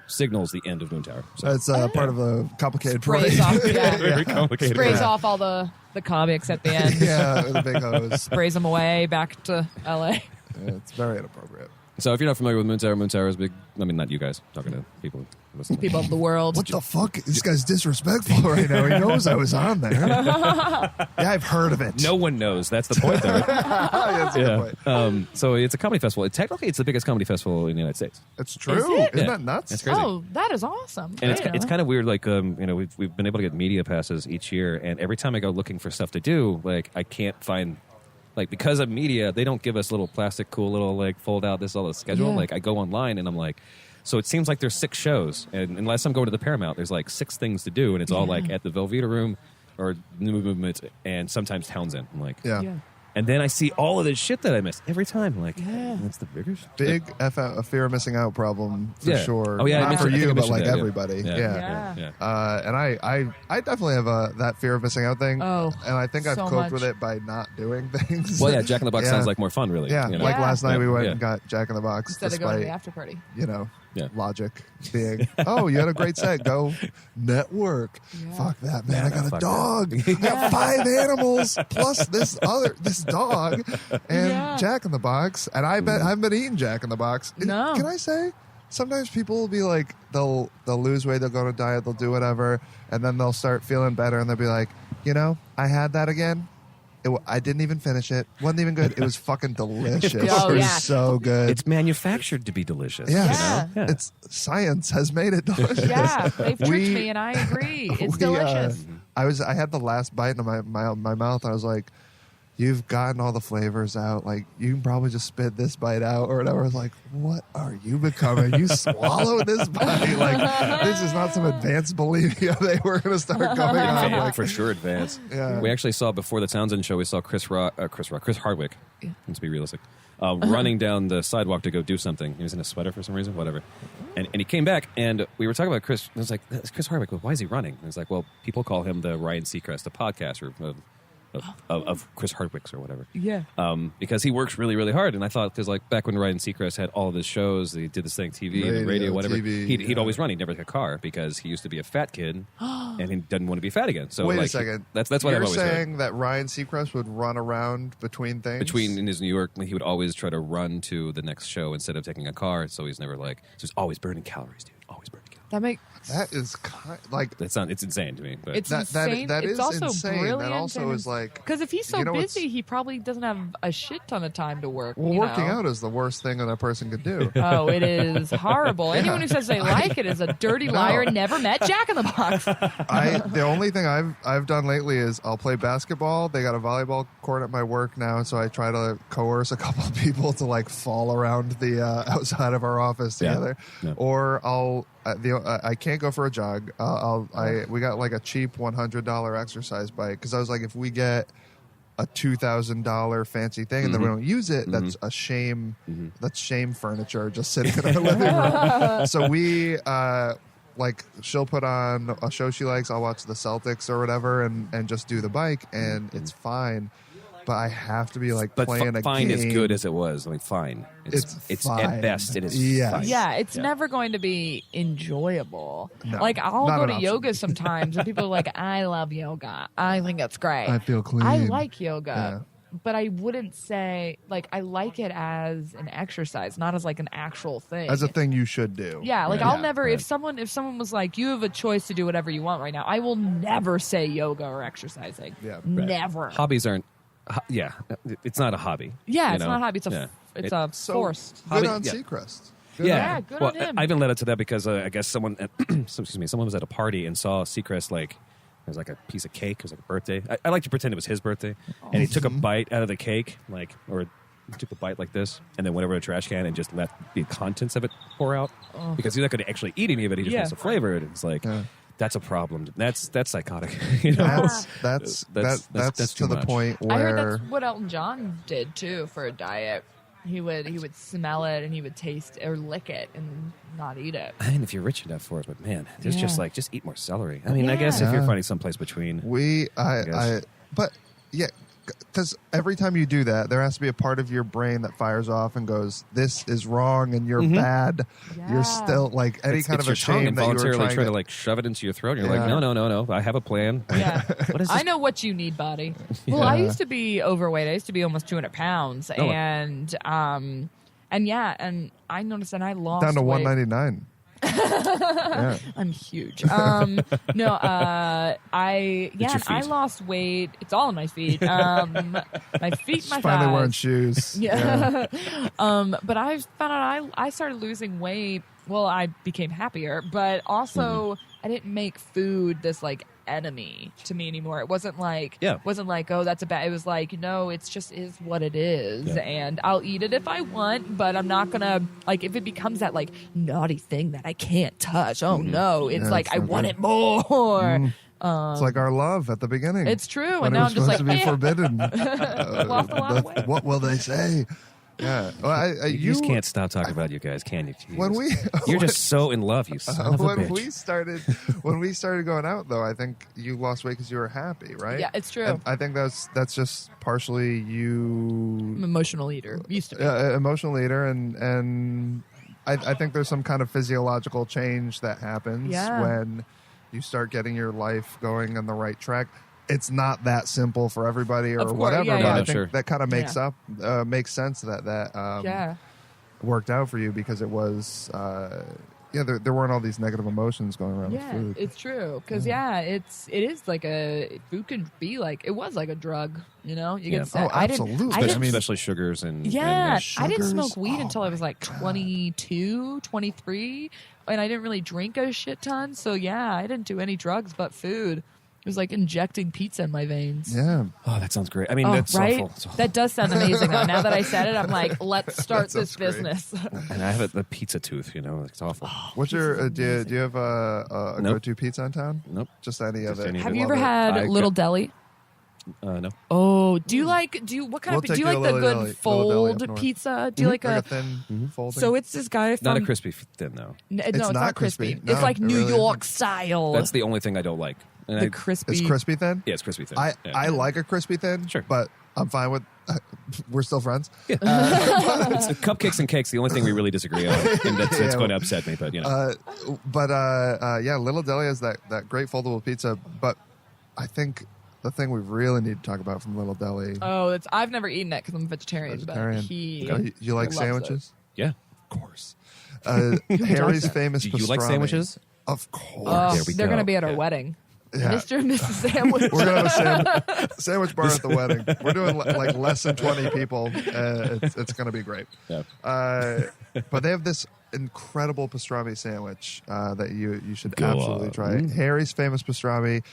signals the end of Moon Tower. So That's part of a complicated Sprays parade. off. Yeah. very complicated. Sprays Yeah. off all the comics at the end. Yeah, with a big hose. Sprays them away back to LA. It's very inappropriate. So if you're not familiar with Moon Tower is big. I mean, not you guys. Talking to people listening. People of the world. What the fuck? This guy's disrespectful right now. He knows I was on there. Yeah, I've heard of it. No one knows. That's the point, though. Right? That's a good point. So it's a comedy festival. Technically, it's the biggest comedy festival in the United States. It's true. Is it? Isn't Yeah. that nuts? That's crazy. Oh, that is awesome. And I didn't it's know. kind of weird. Like we've been able to get media passes each year, and every time I go looking for stuff to do, like I can't find. Like, because of media, they don't give us little plastic, cool little, like, fold out this all the schedule. Yeah. Like, I go online and I'm like, so it seems like there's 6 shows. And unless I'm going to the Paramount, there's like 6 things to do. And it's all like at the Velveeta Room or New Movement and sometimes Townsend. I'm like, Yeah. Yeah. and then I see all of this shit that I missed every time. I'm like, Yeah. that's the biggest. Big a fear of missing out problem for Yeah. sure. Oh, yeah, I Not mentioned- for I think I you, but mentioned like that, yeah. everybody. Yeah. Yeah. Yeah. And I definitely have that fear of missing out thing. Oh, and I think I've so coped much. with it by not doing things. Well, yeah, Jack in the Box Yeah. sounds like more fun, really. Yeah, you know? like Yeah. last night we went Yeah. and got Jack in the Box, Instead of going to despite the after party. Yeah. logic being, oh, you had a great set, go network. Yeah. Fuck that, man! I got a fuck dog. I got 5 animals plus this dog and Yeah. Jack in the Box, and I bet I've been eating Jack in the Box. No. Can I say? Sometimes people will be like, they'll lose weight, they'll go on a diet, they'll do whatever, and then they'll start feeling better, and they'll be like, I had that again. I didn't even finish it. Wasn't even good. It was fucking delicious. Oh, it was yeah. so good. It's manufactured to be delicious. Yeah. You Yeah. know? Yeah. It's science has made it delicious. Yeah, they've tricked We- me, and I agree. It's we, delicious. I had the last bite in my mouth, and I was like, you've gotten all the flavors out. Like, you can probably just spit this bite out or whatever. I was like, what are you becoming? You swallowed this bite. Like, this is not some advanced bulimia they were going to start going on. Yeah, Like, for sure, advance. Yeah. We actually saw before the Townsend show. We saw Chris Hardwick. Let's be realistic. Running down the sidewalk to go do something. He was in a sweater for some reason, whatever. And he came back, and we were talking about Chris. I was like, "That's Chris Hardwick. Why is he running?" And he was like, "Well, people call him the Ryan Seacrest, the podcaster of Chris Hardwick's or whatever." Yeah. Because he works really, really hard. And I thought, because like back when Ryan Seacrest had all of his shows, he did this thing, TV, and radio, Radio, whatever. TV, He'd yeah. always run. He'd never had a car because he used to be a fat kid, and he didn't want to be fat again. So wait like, a second. That's what I've You're always heard. saying that Ryan Seacrest would run around between things? Between in his New York, he would always try to run to the next show instead of taking a car. So he's never like, so he's always burning calories, dude. Always burning calories. That make That is like It's insane to me. But It's that insane. that It's is also insane. brilliant. That also is like because if he's so you know what's- busy, he probably doesn't have a shit ton of time to work. well, you working know? out is the worst thing that a person could do. Oh, it is horrible. Anyone who says they like it is a dirty liar. Never met Jack in the Box. The only thing I've done lately is I'll play basketball. They got a volleyball court at my work now, so I try to coerce a couple of people to like fall around the outside of our office together. Yeah. Or I can't go for a jog. We got like a cheap $100 exercise bike because I was like, if we get a $2,000 fancy thing and then we don't use it, that's a shame. That's shame furniture just sitting in our living room. So we like she'll put on a show she likes. I'll watch the Celtics or whatever and just do the bike and it's fine. But I have to be like but playing a fine game. is good as it was. I mean, fine. It's fine. at best it is. Yes. Fine. Yeah, it's never going to be enjoyable. No, like I'll not go an to option. yoga sometimes, and people are like, "I love yoga. I think it's great. I feel clean. I like yoga." But I wouldn't say like I like it as an exercise, not as like an actual thing. As a thing you should do. Yeah, like Right. I'll never right. if someone was like, you have a choice to do whatever you want right now, I will never say yoga or exercising. Yeah, right. Never. Hobbies aren't. Yeah, it's not a hobby. Yeah, you it's know? not a hobby. It's a Yeah. it's It- a So forced. good Hobby- on yeah. Seacrest. Yeah, good well, on him. I even led up to that because I guess someone was at a party and saw Seacrest like it was like a piece of cake. It was like a birthday. I like to pretend it was his birthday, and he took a bite out of the cake, like or he took a bite like this, and then went over to a trash can and just let the contents of it pour out because he's not going to actually eat any of it. He just wants to flavor it. It's like. That's a problem. That's psychotic. You know? That's That's to too the much. point I heard where that's what Elton John did too for a diet. He would smell it and he would taste or lick it and not eat it. I mean, if you're rich enough for it, but man, there's Yeah. just eat more celery. I mean, I guess if Yeah. you're finding someplace between. but yeah, because every time you do that, there has to be a part of your brain that fires off and goes, "This is wrong," and you're bad. Yeah. You're still like any It's kind of your a tongue shame that you were involuntarily trying to like shove it into your throat. And you're Yeah. like, no, I have a plan. Yeah. What is I this? know what you need, body. Well, I Yeah. used to be overweight. I used to be almost 200 pounds, Oh. and I noticed that I lost down to weight. 199. Yeah. I'm huge. I It's your I feet. lost weight. It's all in my feet. My feet, my Finally thighs. wearing shoes. Yeah. But I found out I started losing weight. Well, I became happier, but also I didn't make food this like enemy to me anymore. It wasn't like oh, that's a bad. It was like, it's just is what it is, and I'll eat it if I want, but I'm not gonna like if it becomes that like naughty thing that I can't touch. Oh no, it's Yeah, like it's I not want good. it more. It's like our love at the beginning. It's true, when and it now was I'm just supposed like to be forbidden. lost a lot of weight. What will they say? Yeah. Well, You just can't stop talking about you guys, can you? Jesus. When we You're just so in love, you son of a when bitch. we started going out, though, I think you lost weight because you were happy, right? Yeah, it's true. And I think that's just partially you I'm an emotional eater. Used to be. emotional eater, and I think there's some kind of physiological change that happens Yeah. when you start getting your life going on the right track. It's not that simple for everybody or Of course, whatever, yeah, but yeah. I No, think sure. that kind of makes sense that Yeah. worked out for you because it was there weren't all these negative emotions going around with Yeah, food. it's true. Because it is like food can be like it was like a drug. You Yeah. get set. Oh, I didn't. absolutely. I I didn't mean- especially sugars and yeah, I didn't sugars. smoke weed Oh, until I was like 22, 23, and I didn't really drink a shit ton. So yeah, I didn't do any drugs but food. It was like injecting pizza in my veins. Yeah. oh, that sounds great. I mean, Oh, that's right? awful. It's awful. That does sound amazing though. Now that I said it, I'm like, let's start sounds this great. business. And I have the pizza tooth. It's awful. What's your do you have a Nope. go-to pizza in town? Nope. Just any of Just it. any of Have it. you Love ever it. had I Little got- Deli? No. Oh, do you what kind We'll of take do you you to like the Little good Deli- Little Deli fold up north. pizza? Do you like Like a a thin folding? so it's this guy from Not a crispy thin though. No, It's it's not not crispy. crispy. No, it's like it New really York isn't. style. That's the only thing I don't like. And the crispy. it's crispy thin. Yeah, it's crispy thin. I Yeah. I like a crispy thin. Sure. But I'm fine with. We're still friends. It's cupcakes and cakes. The only thing we really disagree on, and that's Yeah. going to upset me. But Yeah, Little Deli has that great foldable pizza. But I think the thing we really need to talk about from Little Deli. Oh, I've never eaten it because I'm a vegetarian. Vegetarian. But he You like loves sandwiches? yeah. Of course. Harry's famous Do you pastrami. like sandwiches? Of course. There we They're go. going to be at our Yeah. wedding. Yeah. Mr. and Mrs. Sandwich. We're gonna have a sandwich bar at the wedding. We're doing like less than 20 people. It's gonna be great. Yeah. But they have this incredible pastrami sandwich that you should Go absolutely on. try. Harry's Famous Pastrami.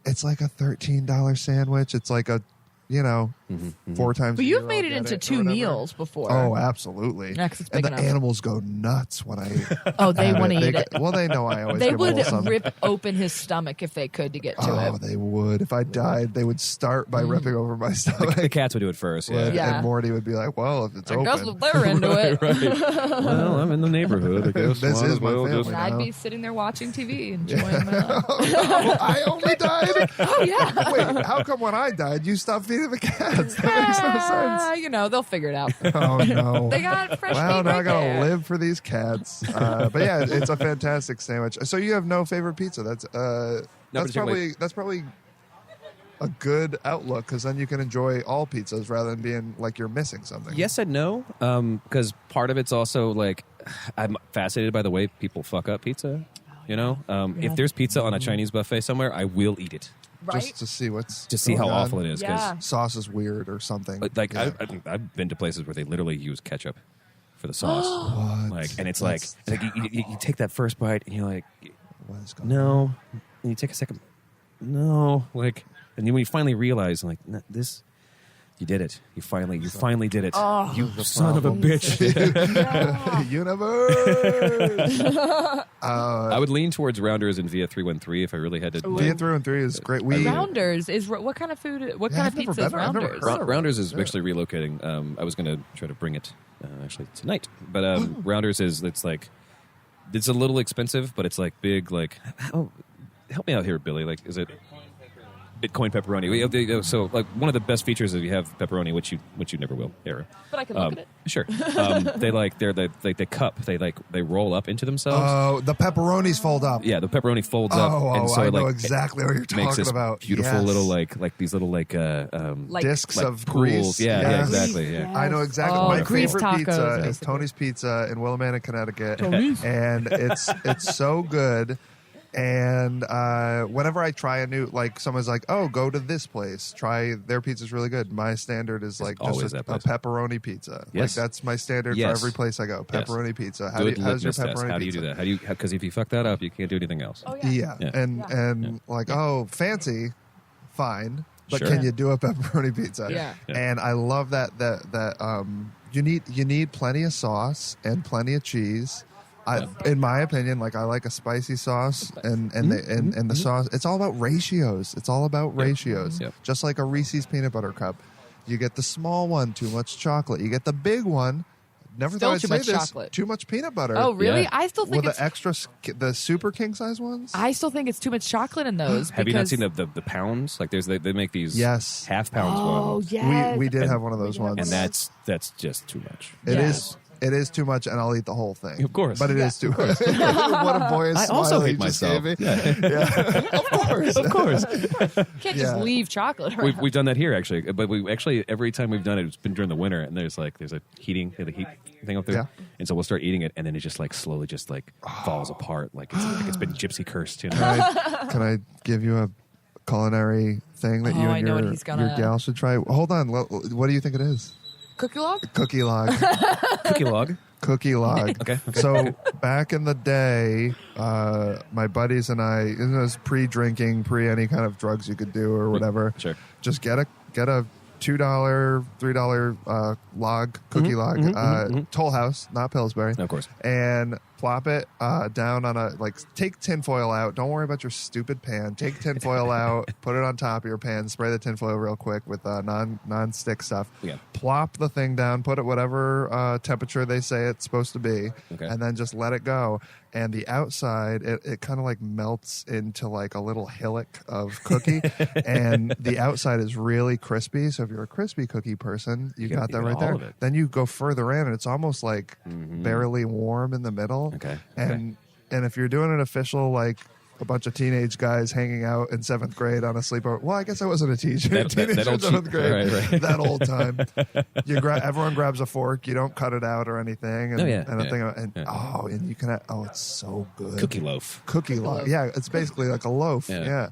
It's like a $13 sandwich. It's like a 4 times. But a you've year made I'll it get into or 2 whatever. meals before. Oh, absolutely. Yeah, 'cause it's and big the enough. animals go nuts when I. Oh, they have want to They eat it. Well, they know I always. They give a would little something. rip open his stomach if they could to get to Oh, it. they would. If I died, they would start by ripping over my stomach. The cats would do it first. Yeah. Yeah. And Morty would be like, "Well, if it's I guess open." they're into it. Well, I'm in the neighborhood. I guess. This Might is as my well family. just- And I'd know. be sitting there watching TV, enjoying my life. Oh, I only died. Oh, yeah. Wait, how come when I died you stopped feeding the cats? That makes no sense. They'll figure it out. Oh no. They got fresh Well, meat now I right gotta there. live for these cats. But yeah, it's a fantastic sandwich. So you have no favorite pizza? That's particularly. probably a good outlook because then you can enjoy all pizzas rather than being like you're missing something. Yes and no, because part of it's also like I'm fascinated by the way people fuck up pizza. You know, if there's pizza on a Chinese buffet somewhere, I will eat it Right? Just to see what's to see how going on. awful it is. Yeah. Sauce is weird or something. Like Yeah. I've been to places where they literally use ketchup for the sauce. What? Like, and it's That's like you take that first bite and you're like, What is going no, and you take a second, no, like, and then when you finally realize, like, "No, this, you did it. You finally did it. Oh. You son of a bitch. Universe. I would lean towards Rounders and Via 313 if I really had to. Via 3 and 3 is great. We Rounders is what kind of food? What Yeah, kind I've of never pizza is been there. I've never Rounders? heard of Rounders is Yeah. actually relocating. I was going to try to bring it actually tonight, but Rounders it's a little expensive, but it's like big. Like, help me out here, Billy. Like, is it Bitcoin pepperoni? So, like, one of the best features is you have pepperoni, which you never will, Era. But I can look at it. Sure. They cup. They roll up into themselves. Oh, the pepperonis fold up. Yeah, the pepperoni folds up, and so I like know it exactly what you're makes talking this about. beautiful Yes. little like these little Like discs like of pools. grease. Yeah, yeah, Yes. exactly. Yeah. I know exactly. Oh, My grease favorite tacos, pizza is basically. Tony's Pizza in Willamette, Connecticut, and it's so good. And whenever I try a new, like someone's like, "Oh, go to this place. Try their pizza's really good." My standard is like always just that a place. pepperoni pizza. Yes. Like that's my standard Yes. for every place I go. Yes. Pepperoni pizza. Good How's your litmus test. pepperoni How do you pizza? do that? Because if you fuck that up, you can't do anything else. Oh Yeah, Yeah. and like, oh, fancy, fine, but Sure. can you do a pepperoni pizza? Yeah. Yeah. And I love that you need plenty of sauce and plenty of cheese. In my opinion, like I like a spicy sauce and the sauce. It's all about ratios. It's all about ratios. Yep. Just like a Reese's peanut butter cup, you get the small one, too much chocolate. You get the big one. Never Still thought I'd too say much this. chocolate. Too much peanut butter. Oh, really? Yeah. I still think With it's the extra, the super king size ones. I still think it's too much chocolate in those. Have you not because- seen the pounds? Like they make these Yes. half pounds Oh, ones, yes. We did And- have one of those we did have ones. and that's just too much. It Yeah. is. It is too much, and I'll eat the whole thing. Of course. But it is too much. What a boyish I smile also he hate just myself. gave me. Yeah. Of course. Of course. can't just Yeah. leave chocolate around. We've done that here actually, but we actually every time we've done it, it's been during the winter, and there's a heat thing up there, Yeah. and so we'll start eating it, and then it just like slowly just like falls apart, like it's been gypsy cursed. You know? Can I give you a culinary thing that Oh, you I and know what your he's gonna- gal should try? Hold on. What do you think it is? Cookie log? Cookie log. Cookie log. Cookie log. Okay. So back in the day, my buddies and I, it was pre-drinking, pre any kind of drugs you could do or whatever. Sure. Just get a $2, $3 log, cookie log, Toll House, not Pillsbury. Of course. And plop it down on take tinfoil out. Don't worry about your stupid pan. Take tinfoil out, put it on top of your pan, spray the tinfoil real quick with non-stick stuff. Yeah. Plop the thing down, put it whatever temperature they say it's supposed to be, Okay. and then just let it go. And the outside, it kind of like melts into like a little hillock of cookie, and the outside is really crispy. So if you're a crispy cookie person, you got that get right all there. of it. Then you go further in, and it's almost like barely warm in the middle. Okay. And if you're doing an official like a bunch of teenage guys hanging out in 7th grade on a sleepover. Well, I guess I wasn't a teenager That in old 7th grade. right. That old time. Everyone grabs a fork. You don't cut it out or anything. And, and you can. It's so good. Cookie loaf. Yeah, it's basically like a loaf. Yeah.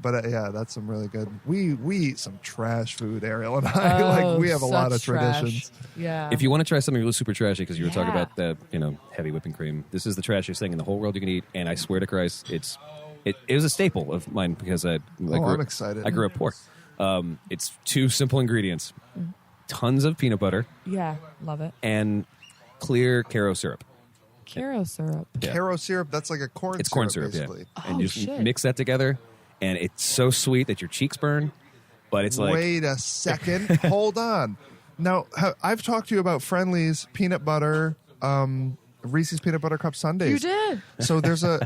That's some really good. We eat some trash food, Ariel and I. We have a lot of traditions. Yeah. If you want to try something really super trashy, because you were talking about the heavy whipping cream, this is the trashiest thing in the whole world you can eat, and I swear to Christ, it was a staple of mine because I'm excited. I grew up poor. It's 2 simple ingredients: tons of peanut butter. Yeah, love it. And clear Caro syrup. Caro syrup. Yeah. Caro syrup. That's like a corn syrup. It's corn syrup, basically. yeah. And you just mix that together, and it's so sweet that your cheeks burn. But it's like, wait a second, hold on. Now, I've talked to you about Friendly's peanut butter, Reese's peanut butter cup sundaes. You did. So there's a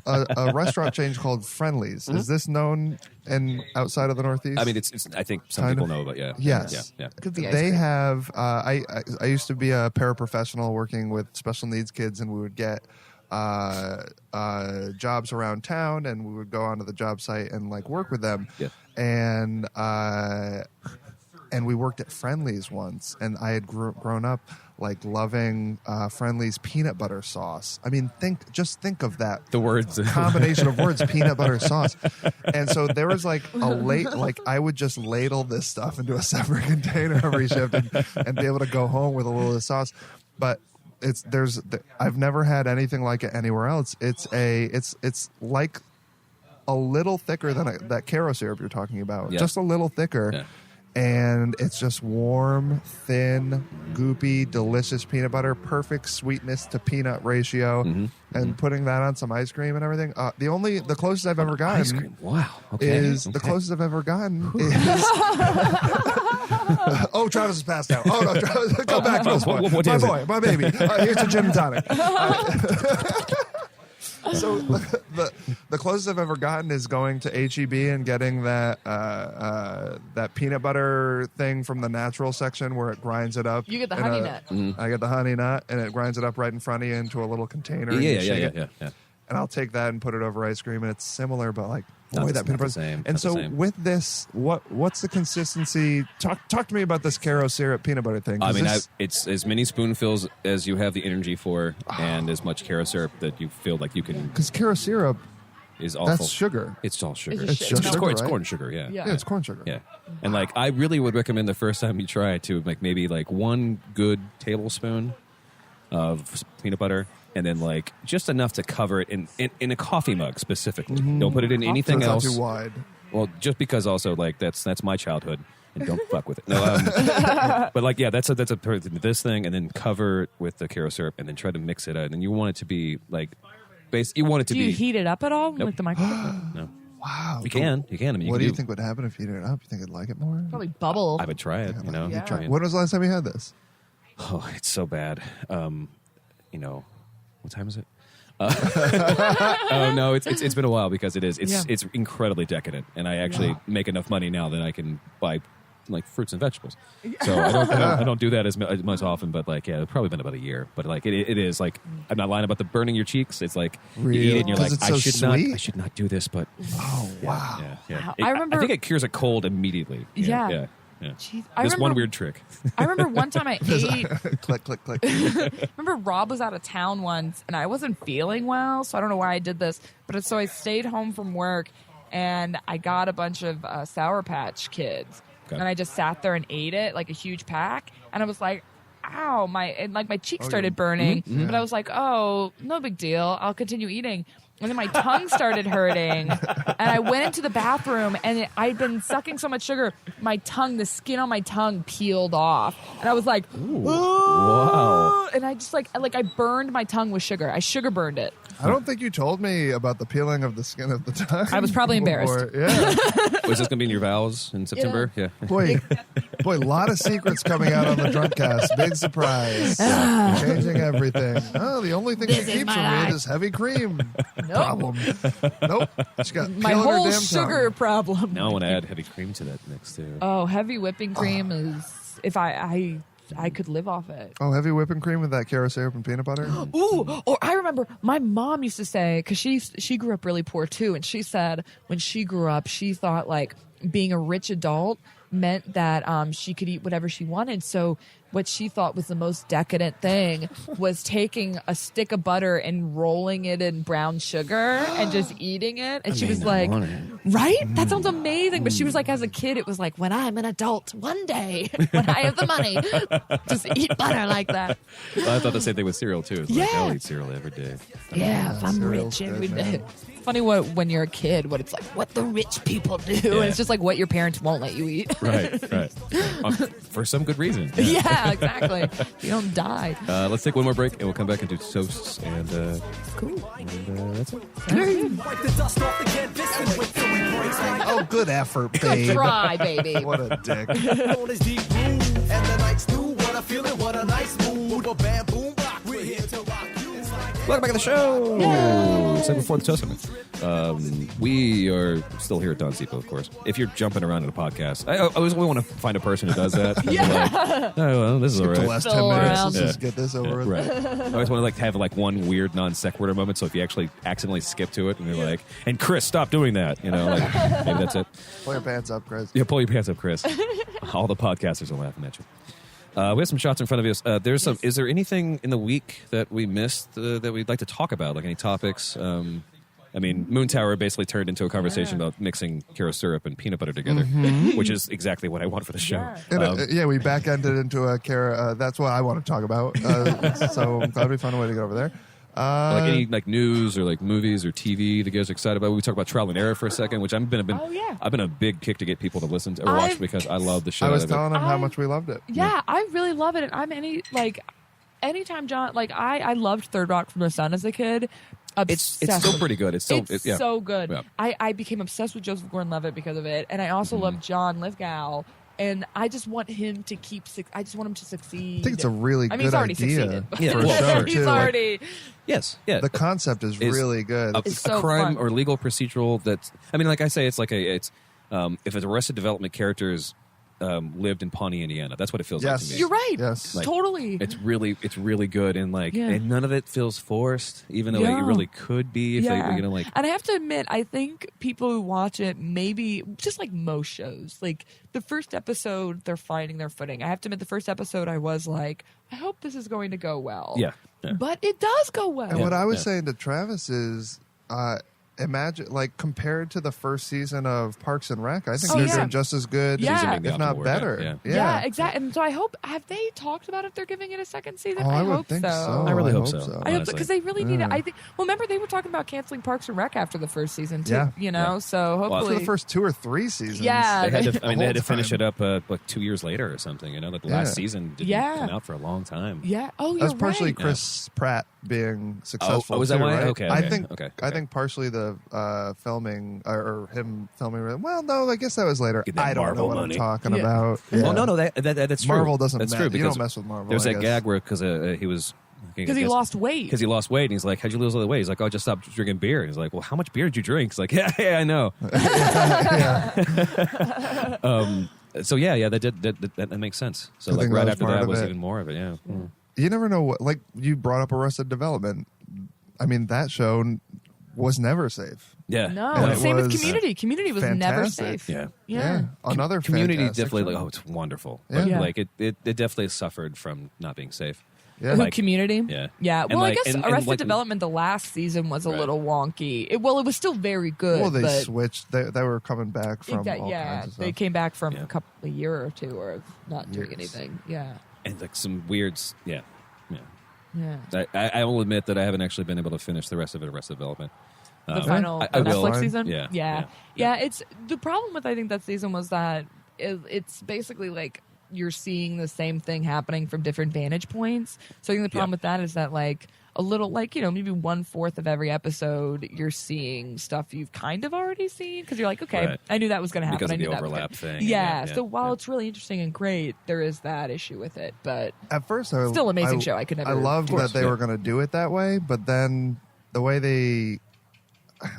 restaurant chain called Friendly's. Is this known outside of the Northeast? I mean, it's I think some people know, but yeah. Yes. Yeah. Could be They have. I used to be a paraprofessional working with special needs kids, and we would get jobs around town, and we would go onto the job site and like work with them. Yeah. And we worked at Friendly's once, and I had grown up like loving Friendly's peanut butter sauce. I mean, just think of that. The words. Combination of words, peanut butter sauce. And so there was like I would just ladle this stuff into a separate container every shift and be able to go home with a little of the sauce. But I've never had anything like it anywhere else. It's like a little thicker than that Caro syrup you're talking about. Yeah. Just a little thicker. Yeah. And it's just warm, thin, goopy, delicious peanut butter, perfect sweetness to peanut ratio, and putting that on some ice cream and everything. The closest I've ever gotten, ice cream. Wow. The closest I've ever gotten is. Oh, Travis is passed out. Oh no, Travis, come back to us, boy. My baby. Here's a gin and tonic. So the closest I've ever gotten is going to HEB and getting that peanut butter thing from the natural section where it grinds it up. You get the honey nut. I get the honey nut, and it grinds it up right in front of you into a little container. Yeah. And I'll take that and put it over ice cream, and it's similar, but like Not boy, the- that peanut not butter. the same, And not the so same. with this, what's the consistency? Talk to me about this Caro syrup peanut butter thing. 'cause I mean, this- it's as many spoonfuls as you have the energy for, and as much Caro syrup that you feel like you can. because Caro syrup, Is awful. that's sugar. It's all sugar. It's just sugar, right? It's corn sugar. Yeah. Yeah. Yeah, it's corn sugar. Yeah. And like, I really would recommend the first time you try it to like maybe like 1 good tablespoon of peanut butter, and then like just enough to cover it in a coffee mug specifically. Don't put it in anything So it's else. not too wide. Well, just because also like that's my childhood, and don't fuck with it. No, but like yeah, that's a this thing, and then cover it with the Caro syrup, and then try to mix it out, and you want it to be like you want it to Do be. you heat it up at all Nope. with the microwave? No, Wow. you can. I mean, you What can do you think would happen if you heat it up? You think I'd like it more? Probably bubble. I would try it. You know, Yeah. try it. When was the last time you had this? Oh, it's so bad. What time is it? Oh no, it's been a while because it's incredibly decadent, and I actually make enough money now that I can buy like fruits and vegetables. So I don't do that as much often, but like it's probably been about a year. But like it is like I'm not lying about the burning your cheeks. It's like you eat it and you're 'Cause like it's so sweet? I should not do this, but Oh wow. yeah. Wow. It- I remember- I think it cures a cold immediately. Yeah. Yeah. Jeez. This one weird trick. I remember one time I ate. Click, click, click. Remember Rob was out of town once, and I wasn't feeling well, so I don't know why I did this. But so I stayed home from work, and I got a bunch of Sour Patch Kids, Okay. and I just sat there and ate it like a huge pack, and I was like, "Ow!" My cheeks started burning, but I was like, "Oh, no big deal. I'll continue eating." And then my tongue started hurting, and I went into the bathroom, and I'd been sucking so much sugar, the skin on my tongue peeled off, and I was like, Wow. and I just like I burned my tongue with sugar. I sugar burned it. I don't think you told me about the peeling of the skin of the tongue. I was probably embarrassed. Yeah. Was this going to be in your vows in September? Yeah. Boy, a lot of secrets coming out on the Drunkcast. Big surprise. Changing everything. Oh, the only thing This she is keeps my from life. me is heavy cream problem. Nope. She got My peeling her whole damn sugar tongue. problem. Now I want to add heavy cream to that mix too. Oh, heavy whipping cream is if I I could live off it. Oh, heavy whipping cream with that Karo syrup and peanut butter. Ooh, or I remember my mom used to say, because she grew up really poor too, and she said when she grew up, she thought like being a rich adult meant that she could eat whatever she wanted. So what she thought was the most decadent thing was taking a stick of butter and rolling it in brown sugar and just eating it. And she was like, right? That sounds amazing. But she was like, as a kid, it was like, when I'm an adult, one day, when I have the money, just eat butter like that. Well, I thought the same thing with cereal too. It's like, Yeah. I'll eat cereal every day. Yeah, if I'm cereal's rich good, every man. day. Funny when you're a kid, what it's like, what the rich people do. And it's just like what your parents won't let you eat. Right. For some good reason. Yeah, exactly. You don't die. Let's take one more break, and we'll come back and do toasts, and Cool. that's it. Wipe the dust off the canvas and wait till we break like Oh, good effort, Good babe. try, baby. What a dick. on this deep groove. And the night's new. What a feeling, what a nice mood. A bam, boom, rock. We're here to rock you. It's like Welcome back to the show. Second, fourth toast. We are still here at Don Depot, of course. If you're jumping around in a podcast, I always want to find a person who does that. Like, oh, well, this is all The right. last Fill 10 minutes, around. let's just get this over with. Right. I always want to like have like one weird non sequitur moment. So if you actually accidentally skip to it, and you're like, "And Chris, stop doing that," you know, like maybe that's it. Pull your pants up, Chris. Yeah, pull your pants up, Chris. All the podcasters are laughing at you. We have some shots in front of us. There's some. Is there anything in the week that we missed that we'd like to talk about? Like any topics? I mean, Moon Tower basically turned into a conversation about mixing Karo syrup and peanut butter together, which is exactly what I want for the show. Yeah. And, yeah, we back-ended into a Kara. That's what I want to talk about. So I'm glad we found a way to get over there. Like any like news or like movies or TV that you guys are excited about. We talk about Trial and Error for a second, which I've been a big kick to get people to listen to or watch because I love the show. I was telling him how much we loved it. Yeah, I really love it. And anytime John, like I loved Third Rock from the Sun as a kid. It's still pretty good. It's still It's yeah. so good. Yeah. I became obsessed with Joseph Gordon-Levitt because of it, and I also love John Lithgow. And I just want him to I just want him to succeed. I think it's a really I mean, good he's already idea succeeded. Yeah, for a well, show, sure. He's too. Like, already. Yes, yeah. the concept is really good. A It's so crime fun. or legal procedural that's. I mean, like I say, it's like if it's Arrested Development characters lived in Pawnee, Indiana. That's what it feels like to Yes. me. You're right. Yes. Like, Totally. It's really good and like Yeah. and none of it feels forced, even though Yeah. it really could be if they were gonna like. And I have to admit, I think people who watch it, maybe just like most shows, like the first episode, they're finding their footing. I have to admit, the first episode, I was like, I hope this is going to go well. Yeah. But it does go well. And what I was Yeah. saying to Travis is, imagine, like, compared to the first season of Parks and Rec, I think Oh, they're yeah. doing just as good, Yeah. These are maybe the if not optimal word, better. Yeah, exactly. And so I hope, have they talked about if they're giving it a second season? Oh, I would hope think so. so. I really hope hope so. so. I hope so honestly. because they really need it. I think. Well, remember they were talking about canceling Parks and Rec after the first season too. Yeah. You know, Yeah. so Well, hopefully For the first 2 or 3 seasons. Yeah. They had to, I mean, they had to whole finish time. it up like 2 years later or something. You know, that the last season didn't Yeah. come out for a long time. Yeah. Oh, you're That's partially right. Chris Pratt being successful. was that too, why? right? Okay, I okay, think. okay, I okay. think partially the filming or him filming. Well, no, I guess that was later. Get that I don't know Marvel what money. I'm talking Yeah. about. Well, Yeah. no, that's true. Marvel doesn't. That's mess. true You because don't mess with Marvel. there was I that guess. gag where because he was Because he lost weight. Because he lost weight, and he's like, "How'd you lose all the weight?" He's like, "Oh, I just stopped drinking beer." And he's like, "Well, how much beer did you drink?" He's like, "Yeah, I know." So yeah, that makes sense. So I like think right that was after part that of was it. even more of it. Yeah. You never know what. Like you brought up Arrested Development. I mean, that show was never safe. Yeah. No, And and it same with was Community. Community was never fantastic. safe. Yeah. Yeah. Another Community fantastic definitely show. like, oh, it's wonderful. Yeah. But, Yeah. like it definitely suffered from not being safe. Yeah. Who, Like- Community? Yeah. Yeah. And Well, like- I guess and Arrested like- Development, the last season was a Right. little wonky. It was still very good. Well, they but switched. They were coming back from all yeah, kinds of they stuff. came back from Yeah. a year or two of not doing Years. anything. Yeah. And like some weird, yeah. Yeah. I will admit that I haven't actually been able to finish the rest of it, Arrested Development. The final I will. Netflix season. Yeah, Yeah. yeah. It's the problem with I think that season was that it's basically like you're seeing the same thing happening from different vantage points. So I think the problem Yeah. with that is that like a little like maybe 1/4 of every episode you're seeing stuff you've kind of already seen because you're like okay Right. I knew that was going to happen. Because of I knew the that was overlap gonna- thing. Yeah. Yeah, So while yeah. it's really interesting and great, there is that issue with it. But At first, Still amazing show. I could never- I loved of course, that they yeah. were going to do it that way, but then the way they.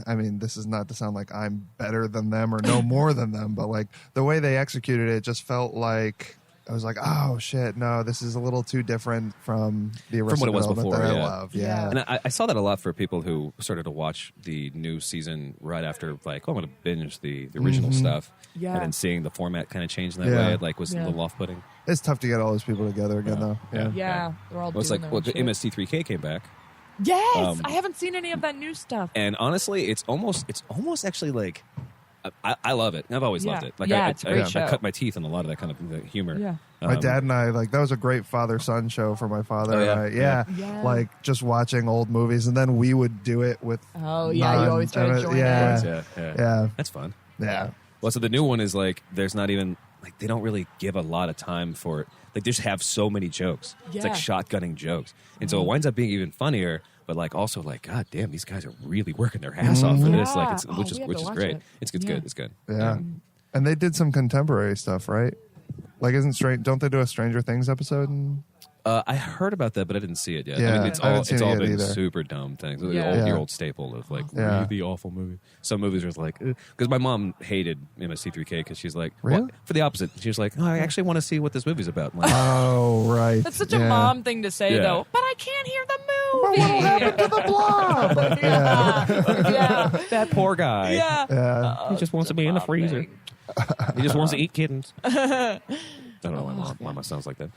I mean, this is not to sound like I'm better than them or know more than them, but like the way they executed it just felt like I was like, oh shit, no, this is a little too different from the From what it was before, that I yeah. love. Yeah. And I saw that a lot for people who started to watch the new season right after, like, oh, I'm going to binge the original stuff. Yeah. And then seeing the format kind of change in that Yeah. way, like, was a little off-putting. It's tough to get all those people together again, though. Yeah. Yeah, they're all Well, it's doing like, their well, own the shit. MST3K came back. Yes, I haven't seen any of that new stuff. And honestly, it's almost actually like, I love it. I've always loved it. Like, Yeah, it's a great show. I cut my teeth on a lot of that kind of humor. Yeah. My dad and I, like, that was a great father-son show for my father. Oh, yeah? and I. Yeah. Like, just watching old movies, and then we would do it with Oh, yeah, you always try to join yeah. Yeah. That's fun. Yeah. Well, so the new one is like, there's not even, like, they don't really give a lot of time for it. Like, they just have so many jokes. It's like Yeah. shotgunning jokes. And so it winds up being even funnier, but like also like, God damn, these guys are really working their ass off for this. Like, it's, Yeah. which Oh, we have is to watch great. it. It's Yeah. good. It's good. Yeah. And they did some contemporary stuff, right? Like, don't they do a Stranger Things episode? I heard about that, but I didn't see it yet. I Yeah, mean, it's I haven't seen all it yet been either. super dumb things. Yeah. The old staple of like Yeah. really awful movie. Some movies are like, because my mom hated MST3K because she's like, Really? what? For the opposite. She was like, oh, I actually want to see what this movie's about. I'm like, Oh, right. That's such a Yeah. mom thing to say, Yeah. though. But I can't hear the What movie. happened to the blob? yeah. that poor guy. Yeah. Yeah. He just wants to be in the Mom freezer. thing. He just wants to eat kittens. I don't know why mama sounds like that.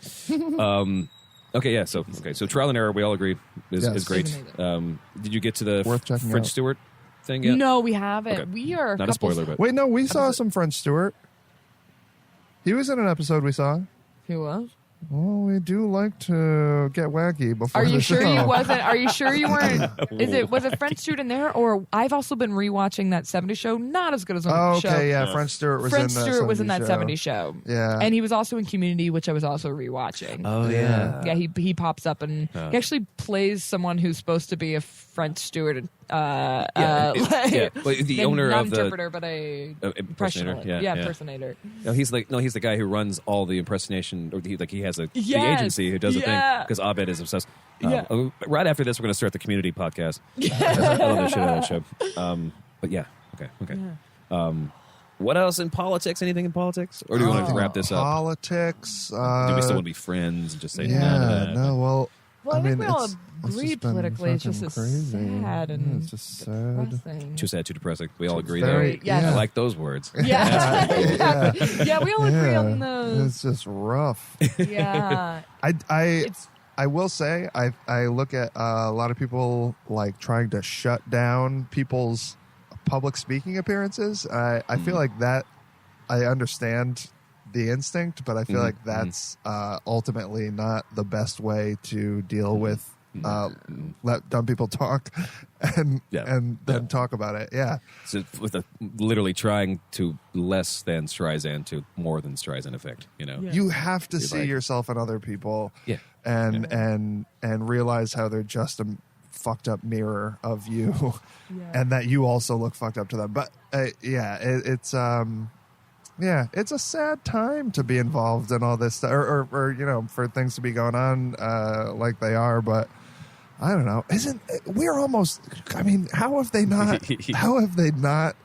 Okay, yeah. So trial and error, we all agree is Yes. great. It's amazing. Did you get to the Worth checking French out. Stewart thing yet? No, we haven't. Okay. We are Not a couple- spoiler, but Wait, no, we saw some French Stewart. He was in an episode we saw. Who was? Well, we do like to get wacky before Are you the sure show. you wasn't? Are you sure you weren't? Was it French Stewart in there? Or I've also been rewatching that 70s show. Not as good as the Oh, show. okay, yeah. French Stewart was French in that Stewart was in 70s that show. 70s show. Yeah. And he was also in Community, which I was also rewatching. oh yeah. Yeah, he pops up and he actually plays someone who's supposed to be a French Stewart. Yeah, Well, the an- owner not of the interpreter, but a impersonator. Yeah. impersonator. No, he's the guy who runs all the impersonation, or he has the Yes. agency who does the thing Yeah. because Abed is obsessed. Yeah. Right after this, we're going to start the Community podcast. I love the shit out of that show. But yeah, okay. What else in politics? Anything in politics, or do you want to wrap this up? Politics. Do we still want to be friends and just say no to Yeah, that? no, well, Well, I think we all it's agree just been politically. It's just fucking as crazy. sad and Yeah, it's just sad. depressing. Too sad, too depressing. We all agree very- there. Yes. I like those words. Yeah. Yeah, we all agree on those. It's just rough. Yeah. I will say I look at a lot of people like trying to shut down people's public speaking appearances. I feel like that I understand the instinct, but I feel like that's ultimately not the best way to deal with let dumb people talk and then talk about it. Yeah. So with literally trying to less than Streisand to more than Streisand effect, you know? Yeah. You have to You're see like- yourself in other people Yeah. and realize how they're just a fucked up mirror of you and that you also look fucked up to them. But it's a sad time to be involved in all this stuff or you know, for things to be going on like they are. But I don't know. We're almost, I mean, how have they not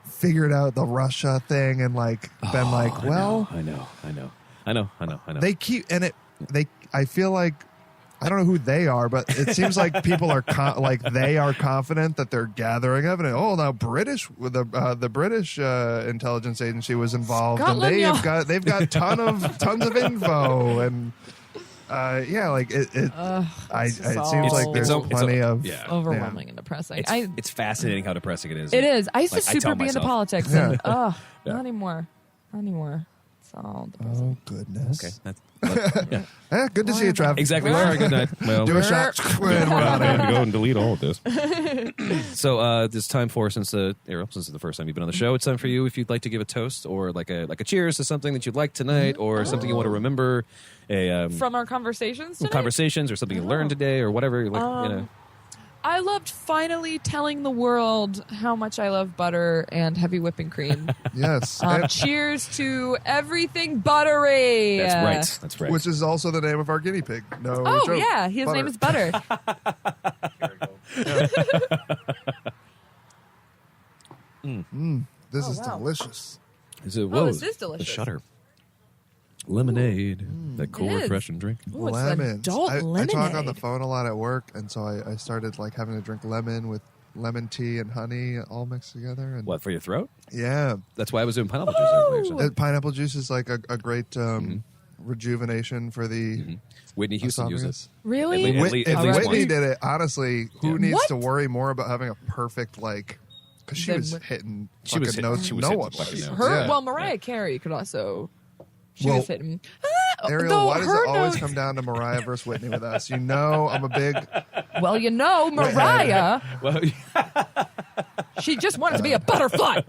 figured out the Russia thing and like been like, well, I know. they keep, and I feel like, I don't know who they are, but it seems like people are they are confident that they're gathering evidence. Oh, now the British intelligence agency was involved, Scotland and they've got tons of info, and it seems like there's plenty of overwhelming and depressing. It's fascinating how depressing it is. It is. I used to Like, I tell super be into myself. politics, and not anymore. Not anymore. It's all depressing. Oh goodness. Okay. That's Good to see you, Trav. exactly. All right, good night. Well, Do a shot. We're out of time here. to go and delete all of this. So it's time for, Ariel, since it's the first time you've been on the show, it's time for you if you'd like to give a toast or like a cheers to something that you'd like tonight or something you want to remember. From our conversations today? Conversations or something you learned today or whatever. You know. I loved finally telling the world how much I love butter and heavy whipping cream. Yes. Cheers to everything buttery. That's right. Which is also the name of our guinea pig. No Oh, joke. yeah. His Butter. name is Butter. This is wow. delicious. Is it, Oh, this is delicious. The shutter. Lemonade. That cool, It is. refreshing drink. Ooh, it's Lemons. adult I lemonade. talk on the phone a lot at work, and so I started like having to drink lemon with lemon tea and honey all mixed together. And What, for your throat? yeah, That's why I was doing pineapple juice earlier. So. pineapple juice is like a great rejuvenation for the Whitney Houston used it. esophagus. Really? At least If once. Whitney did it, honestly, who Yeah. needs What? to worry more about having a perfect like? Because she Then was what- hitting She was fucking hitting- notes she was no hitting one fucking was. notes. Her, Yeah. well, Mariah Carey could also. She Well, was hitting. Ariel, Though why does her it always notes- come down to Mariah versus Whitney with us? You know, I'm a big. Well, you know, Mariah. Well, She just wanted to be a butterfly.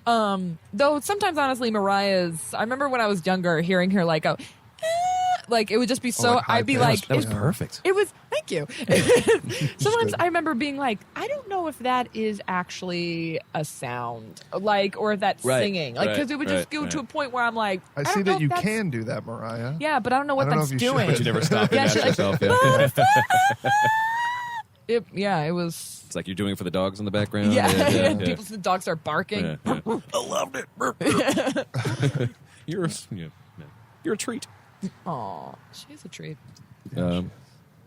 Though sometimes, honestly, Mariah's. I remember when I was younger, hearing her like go, like it would just be so. like high I'd be pitch. like, that was Yeah. perfect. it was. Thank you. Sometimes good. I remember being like, I don't know if that is actually a sound, like, or if that's Right, singing, like, because it would just right, go to a right. point where I'm like, I don't see know that if you that's- can do that, Mariah. Yeah, but I don't know what I don't know that's if you should. doing. But You never stop and Yeah, ask she, like, yourself. Yeah. It was. It's like you're doing it for the dogs in the background. Yeah, people, the dogs start barking. Yeah, yeah. I loved it. You're a treat. Aw, she's a treat.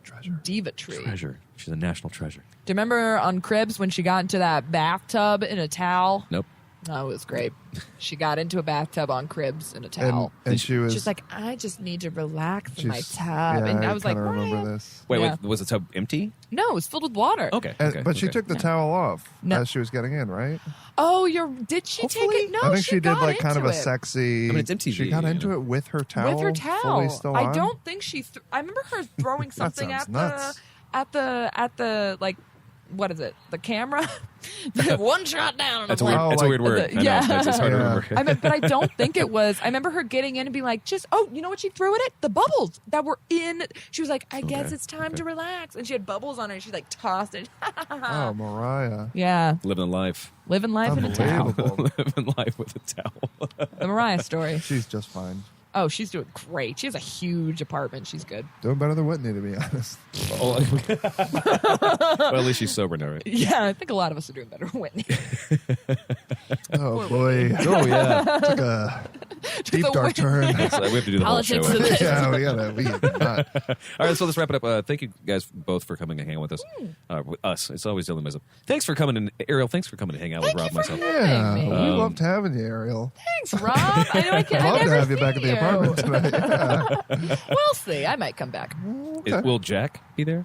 Treasure. Diva treat. Treasure. She's a national treasure. Do you remember on Cribs when she got into that bathtub in a towel? Nope. Oh, it was great. She got into a bathtub on Cribs in a towel. And she was. She's like, I just need to relax in my she's- tub. Yeah, And I was like, kinda remember "Mariah." this. Wait, Yeah. was the tub empty? No, it was filled with water. Okay. But she took the towel off No. as she was getting in, right? Oh, did she take it? No, I think she did got like kind of a into it. I sexy. mean, it's MTV, She got you into know. it with her towel. With her fully towel. still I on? don't think she. I remember her throwing something sounds at nuts. the like. What is it? The camera? One shot down. And That's a I'm weird, like, that's a like weird word. the- I know. yeah. It's hard to Yeah. remember. but I don't think it was. I remember her getting in and being like, you know what she threw at it? The bubbles that were in. She was like, I guess it's time to relax. And she had bubbles on her and she like tossed it. Oh, Mariah. Yeah. Living life. Living life in a towel. Unbelievable. Living life with a towel. The Mariah story. She's just fine. Oh, she's doing great. She has a huge apartment. She's good. Doing better than Whitney, to be honest. Well, at least she's sober now, right? Yeah, I think a lot of us are doing better than Whitney. Oh boy, Oh, yeah. took a deep a dark turn. So we have to do the Politics whole of show. this. Yeah, we not. All right, so let's wrap it up. Thank you guys both for coming and hanging with us. With us. It's always Dylan Mizzo. Thanks for coming in. Ariel, thanks for coming to hang out with Thank Rob you and for myself. having Yeah, me. we loved having you, Ariel. Thanks, Rob. I know I can. I'd love I to never have you back at the see apartment tonight. Yeah. We'll see. I might come back. Will Jack be there?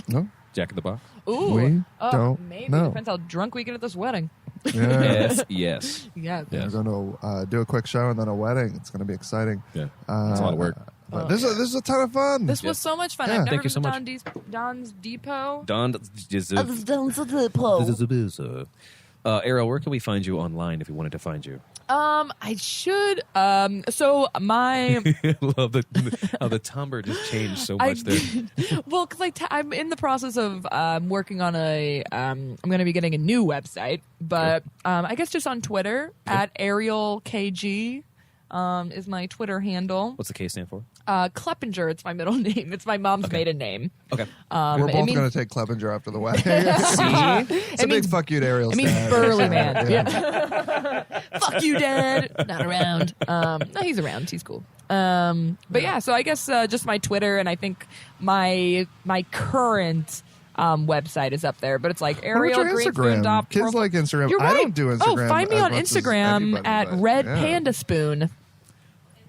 No, Jack in the Box? Ooh. We oh, don't maybe. know. Depends how drunk we get at this wedding. yeah. Yes, yes. Yeah. Yeah. We're going to do a quick show and then a wedding. It's going to be exciting. Yeah. It's a lot of work. But this is a ton of fun. This was so much fun. Yeah. I've never Thank you been so to much. Don's Depot. Don. Ariel, where can we find you online if we wanted to find you? I should. So my. I love how the timbre just changed so much there. Well, because I'm in the process of working on a. I'm going to be getting a new website, but I guess just on Twitter at Ariel KG is my Twitter handle. What's the K stand for? Kleppinger. It's my middle name. It's my mom's maiden name. Okay. We're it both means- going to take Clevenger after the wedding. It's a big means- fuck you to Ariel's It means dad. burly man. Yeah. Fuck you, Dad. Not around. No, he's around. He's cool. But yeah, so I guess just my Twitter, and I think my current website is up there, but it's like What Ariel about your Greenspoon. Instagram? Kids like Instagram. You're I right. don't do Instagram. Oh, find me as on much as Instagram anybody, at but Red yeah. Panda Spoon.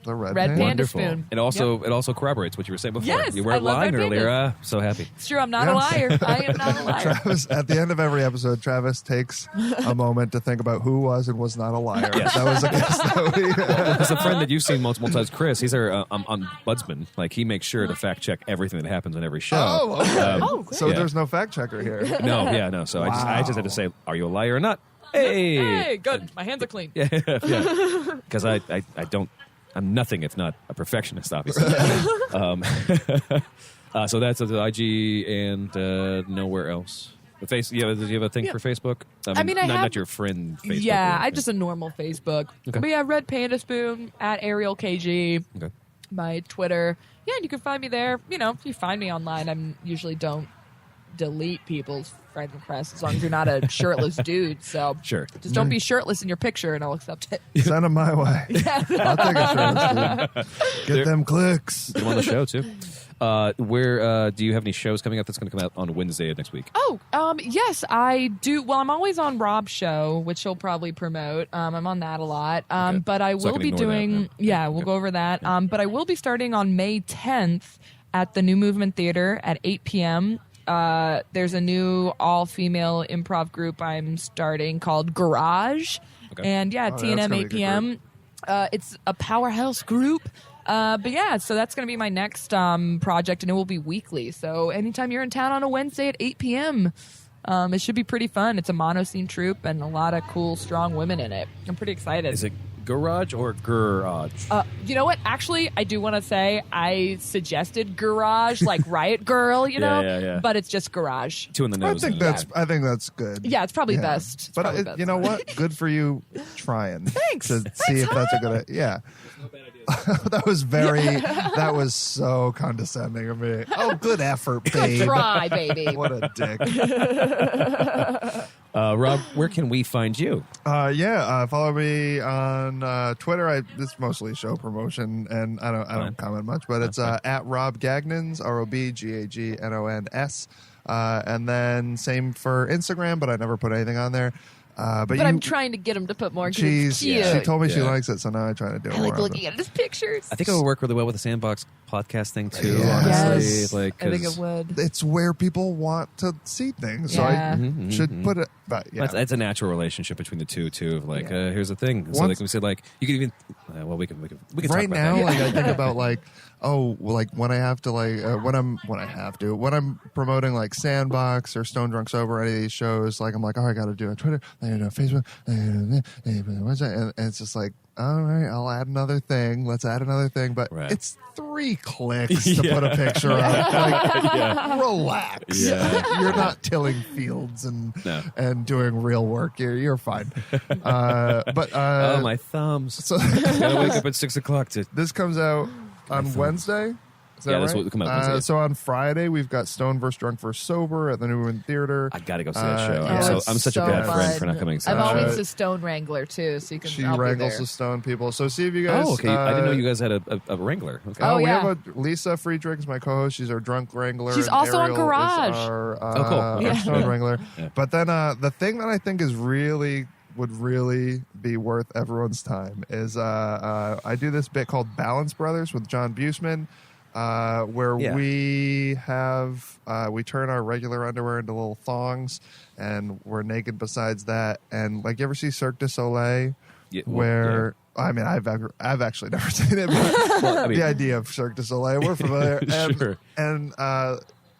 The Red Red Panda. Panda Wonderful. Spoon. It also corroborates what you were saying before. Yes, You I weren't love lying Red earlier. Pandas. So happy. It's true. I'm not a Yeah. liar. I am not a liar. Travis, at the end of every episode, Travis takes a moment to think about who was and was not a liar. Yes. That was a guess that we. There's a friend that you've seen multiple times, Chris. He's our ombudsman. Like he makes sure to fact check everything that happens on every show. Oh, okay. Oh, great. So Yeah. there's no fact checker here. No. So I just had to say, are you a liar or not? Hey, Hey, good. My hands are clean. yeah, because I don't. I'm nothing if not a perfectionist, obviously. So that's the IG and nowhere else. The face. Do you have a thing for Facebook? I mean, I not, have- not your friend Facebook. Yeah, or- I just a normal Facebook. Okay. But yeah, Red Panda Spoon at Ariel KG. Okay. My Twitter. Yeah, and you can find me there. You know, if you find me online, I'm usually don't delete people's friend requests as long as you're not a shirtless dude. So Sure. just don't be shirtless in your picture, and I'll accept it. Send them my way. I'll take a shirtless dude. Get them clicks. Get him on the show too. Where do you have any shows coming up that's going to come out on Wednesday of next week? Oh, yes, I do. Well, I'm always on Rob's show, which he'll probably promote. I'm on that a lot. Okay. But I So I will can be ignore that, doing, we'll go over that. But I will be starting on May 10th at the New Movement Theater at 8 p.m. There's a new all-female improv group I'm starting called Garage. Okay. And that's TNM gonna be a 8 good p.m. It's a powerhouse group. But yeah, so that's going to be my next project, and it will be weekly. So anytime you're in town on a Wednesday at 8 p.m., it should be pretty fun. It's a mono-scene troupe and a lot of cool, strong women in it. I'm pretty excited. Is it Garage or Garage? You know what? Actually, I do want to say I suggested Garage, like Riot Girl, Yeah. but it's just Garage. Two in the I nose. think that's good. Yeah, it's probably Yeah. best. It's But probably best. you know what? Good for you trying. Thanks. To see if that's a good idea. Yeah. That was so condescending of me. Oh, good effort, babe. Good try, baby. What a dick. Rob, where can we find you? Follow me on Twitter. This is mostly show promotion, and I don't comment much, but it's at Rob Gagnons, ROBGAGNONS. And then same for Instagram, but I never put anything on there. But I'm trying to get him to put more because it's cute. she told me she Yeah. likes it, so now I try to do it I like more looking at his pictures. I think it would work really well with the Sandbox podcast thing too. Yeah. Honestly, Yes, like I think 'cause it would. It's where people want to see things, so Yeah. I should put it. But yeah, That's a natural relationship between the two too. Of like, Yeah. here's the thing. So Once- like we said, like you could even. We can talk right about now, that. like I think about like, when I have to when I'm promoting like Sandbox or Stone Drunk Sober or any of these shows, like I'm like, I got to do a Twitter, I got to do a Facebook, and it's just like, all right, I'll add another thing. Let's add another thing, but Right. it's 3 clicks to put a picture up. Like, relax. Yeah. You're not tilling fields and doing real work. You're fine. Oh, my thumbs. So Gotta wake up at 6:00 to. this comes out on Wednesday. Is that Yeah, right? that's what will come out Wednesday. So on Friday, we've got Stone vs. Drunk vs. Sober at the New Movement Theater. I gotta go see that show. Oh, I'm such a so bad friend fun. for not coming. I'm to always that show. a stone wrangler too, so you can. She I'll be wrangles there. the Stone people. So see if you guys. Oh, okay. I didn't know you guys had a wrangler. Okay. Oh, we yeah. have Lisa Friedrichs, my co-host. She's our drunk wrangler. She's and also on Ariel Garage. is Our, Oh, cool. our Yeah. Stone wrangler. Yeah. But then the thing that I think is would really be worth everyone's time is I do this bit called Balance Brothers with John Buseman. Where Yeah. we turn our regular underwear into little thongs, and we're naked besides that. And like, you ever see Cirque du Soleil? Yeah, well, Where I mean, I've actually never seen it, but Well, I mean- the idea of Cirque du Soleil, we're familiar. And, Sure. And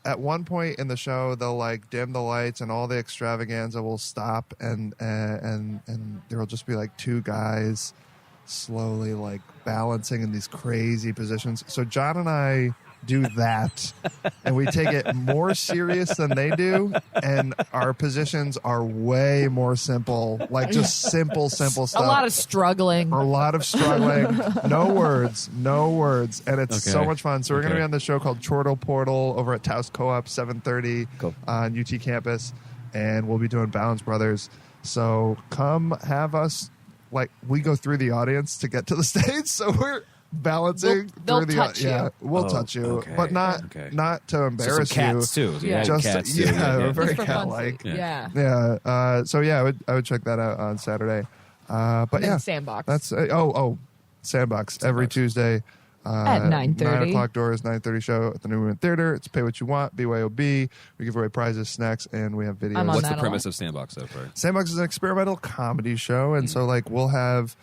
at one point in the show, they'll like dim the lights, and all the extravaganza will stop, and there'll just be like 2 guys slowly like balancing in these crazy positions. So John and I do that, and we take it more serious than they do, and our positions are way more simple, like just simple stuff. A lot of struggling. A lot of struggling. No words, and it's so Okay. much fun. So we're going to Okay. be on the show called Chortle Portal over at Taos Co-op 7:30 Cool. on UT campus, and we'll be doing Balance Brothers. So come have us. Like, we go through the audience to get to the stage, so we're balancing They'll through the touch you. Yeah, we'll Oh, touch you, okay, but not okay. to So embarrass some cats you. too. So Yeah. Just cats too. we're very Just for cat-like. funsies. Yeah. Yeah. So yeah, I would check that out on Saturday. But And yeah, Sandbox. That's Sandbox every Tuesday At 9:30. 9 o'clock doors, 9:30 show at the New Movement Theater. It's pay what you want, BYOB. We give away prizes, snacks, and we have videos. I'm on What's that the a premise lot. of Sandbox so far? Sandbox is an experimental comedy show, and so like we'll have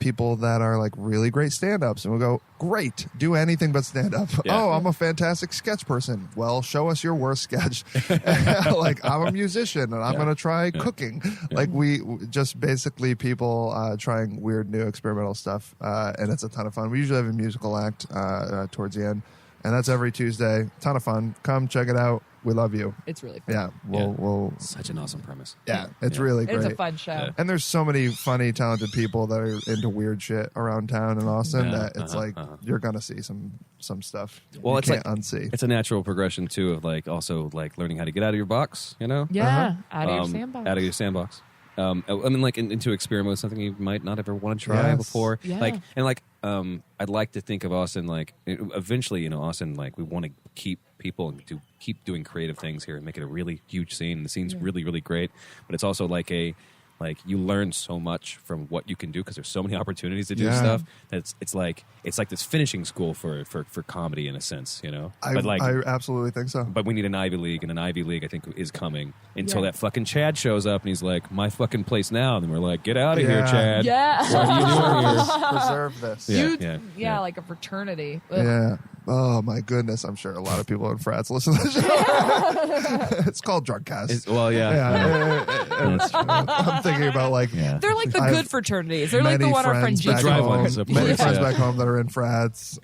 people that are like really great stand-ups, and we'll go, great, do anything but stand up. Yeah. Oh, I'm a fantastic sketch person. Well, show us your worst sketch. Like, I'm a musician and I'm going to try cooking. Like, we just basically people trying weird new experimental stuff, and it's a ton of fun. We usually have a musical act towards the end, and that's every Tuesday. Ton of fun. Come check it out. We love you. It's really fun. Yeah, we'll Such an awesome premise. yeah, it's really great. It's a fun show. Yeah. And there's so many funny, talented people that are into weird shit around town in Austin Yeah, that it's you're gonna see some stuff. Well, you it's can't like unsee. it's a natural progression too of like also like learning how to get out of your box. You know, Yeah, out of your sandbox. Out of your sandbox. I mean, like, into experiment with something you might not ever want to try Yes. before. Yeah. Like, and like, I'd like to think of Austin like eventually, you know, Austin like we want to keep people and keep doing creative things here and make it a really huge scene. The scene's really, really great, but it's also like you learn so much from what you can do because there's so many opportunities to do Yeah. stuff. That it's like this finishing school for comedy in a sense, you know. I absolutely think so. But we need an Ivy League, and an Ivy League, I think, is coming until Yeah. that fucking Chad shows up, and he's like, "My fucking place now." And then we're like, "Get out of here, Yeah. Chad! Yeah. What are you doing here?" Preserve this. Yeah. Yeah, like a fraternity. Ugh. Yeah. Oh my goodness! I'm sure a lot of people in frats listen to the show. It's called Drunkcast. Well, yeah. I'm thinking about like They're like the I good have fraternities. They're like the many one our friend friends Gigi. back drive home. ones, of Many course, friends yeah. back home that are in frats.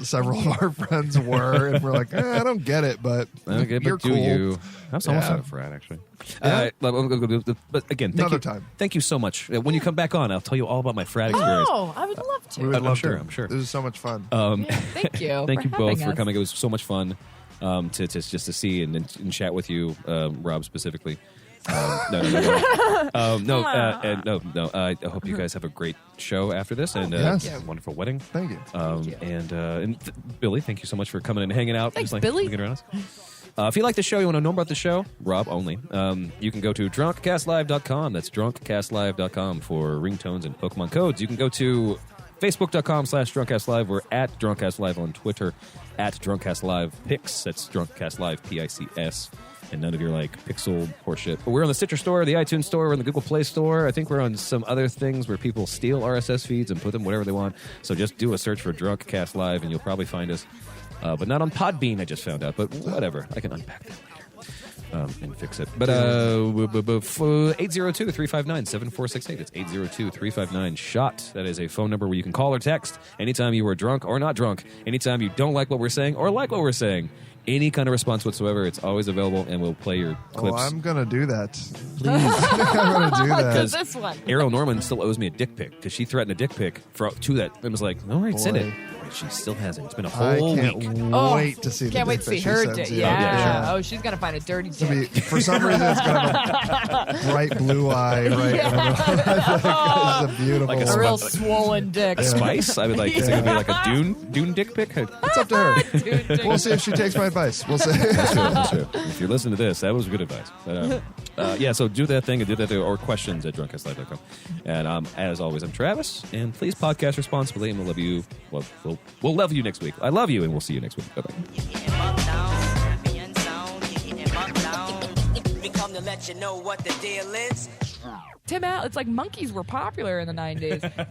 Several of our friends were, and we're like, I don't get it, but Okay, you're but do cool. you? I was almost Yeah. out of frat, actually. Yeah. But again, thank Another you, time. Thank you so much. When you come back on, I'll tell you all about my frat experience. Oh, I would love to. We would I'm love sure, to. I'm sure. This is so much fun. Yeah, thank you. Thank you for both having for us. coming. It was so much fun to just to see and chat with you, Rob specifically. No. I hope you guys have a great show after this and Yes. a wonderful wedding. Thank you. And Billy, thank you so much for coming and hanging out. Thanks, just like Billy. hanging around us. If you like the show, you want to know more about the show, Rob only, you can go to drunkcastlive.com. That's drunkcastlive.com for ringtones and Pokemon codes. You can go to facebook.com/drunkcastlive. We're at drunkcastlive on Twitter, at drunkcastlive pics. That's drunkcastlive PICS. And none of your like pixel horseshit. But we're on the Stitcher store, the iTunes store, we're on the Google Play store. I think we're on some other things where people steal RSS feeds and put them whatever they want. So just do a search for Drunkcast Live and you'll probably find us. But not on Podbean, I just found out. But whatever, I can unpack that later and fix it. But 802-359-7468. It's 802-359-SHOT. That is a phone number where you can call or text anytime you are drunk or not drunk. Anytime you don't like what we're saying or like what we're saying. Any kind of response whatsoever, it's always available, and we'll play your clips. Oh, I'm gonna do that. Please, I'm gonna do that. This one. Ariel Norman still owes me a dick pic because she threatened a dick pic to that. It was like, all right, send it. Boy. But she still hasn't. It's been a I whole can't week. wait to see. Can't the wait dick to see pic she her sends dick. you. Yeah. Oh, she's gonna find a dirty To be, dick. for some reason, it's got a bright blue eye right in the middle. It's a beautiful. Like a A real Like- swollen dick. A spice? I would like. It's gonna be like a Dune dick pic. It's up to her. Dude, dick. We'll see if she takes my advice. We'll see. That's true. If you're listening to this, that was good advice. But, yeah, so do that thing and do that thing, or questions at drunkcastlive.com. And as always, I'm Travis, and please podcast responsibly, and we'll love you. Well, we'll love you next week. I love you, and we'll see you next week. Bye bye. To let you know what the deal is. Tim Allen. It's like monkeys were popular in the 90s.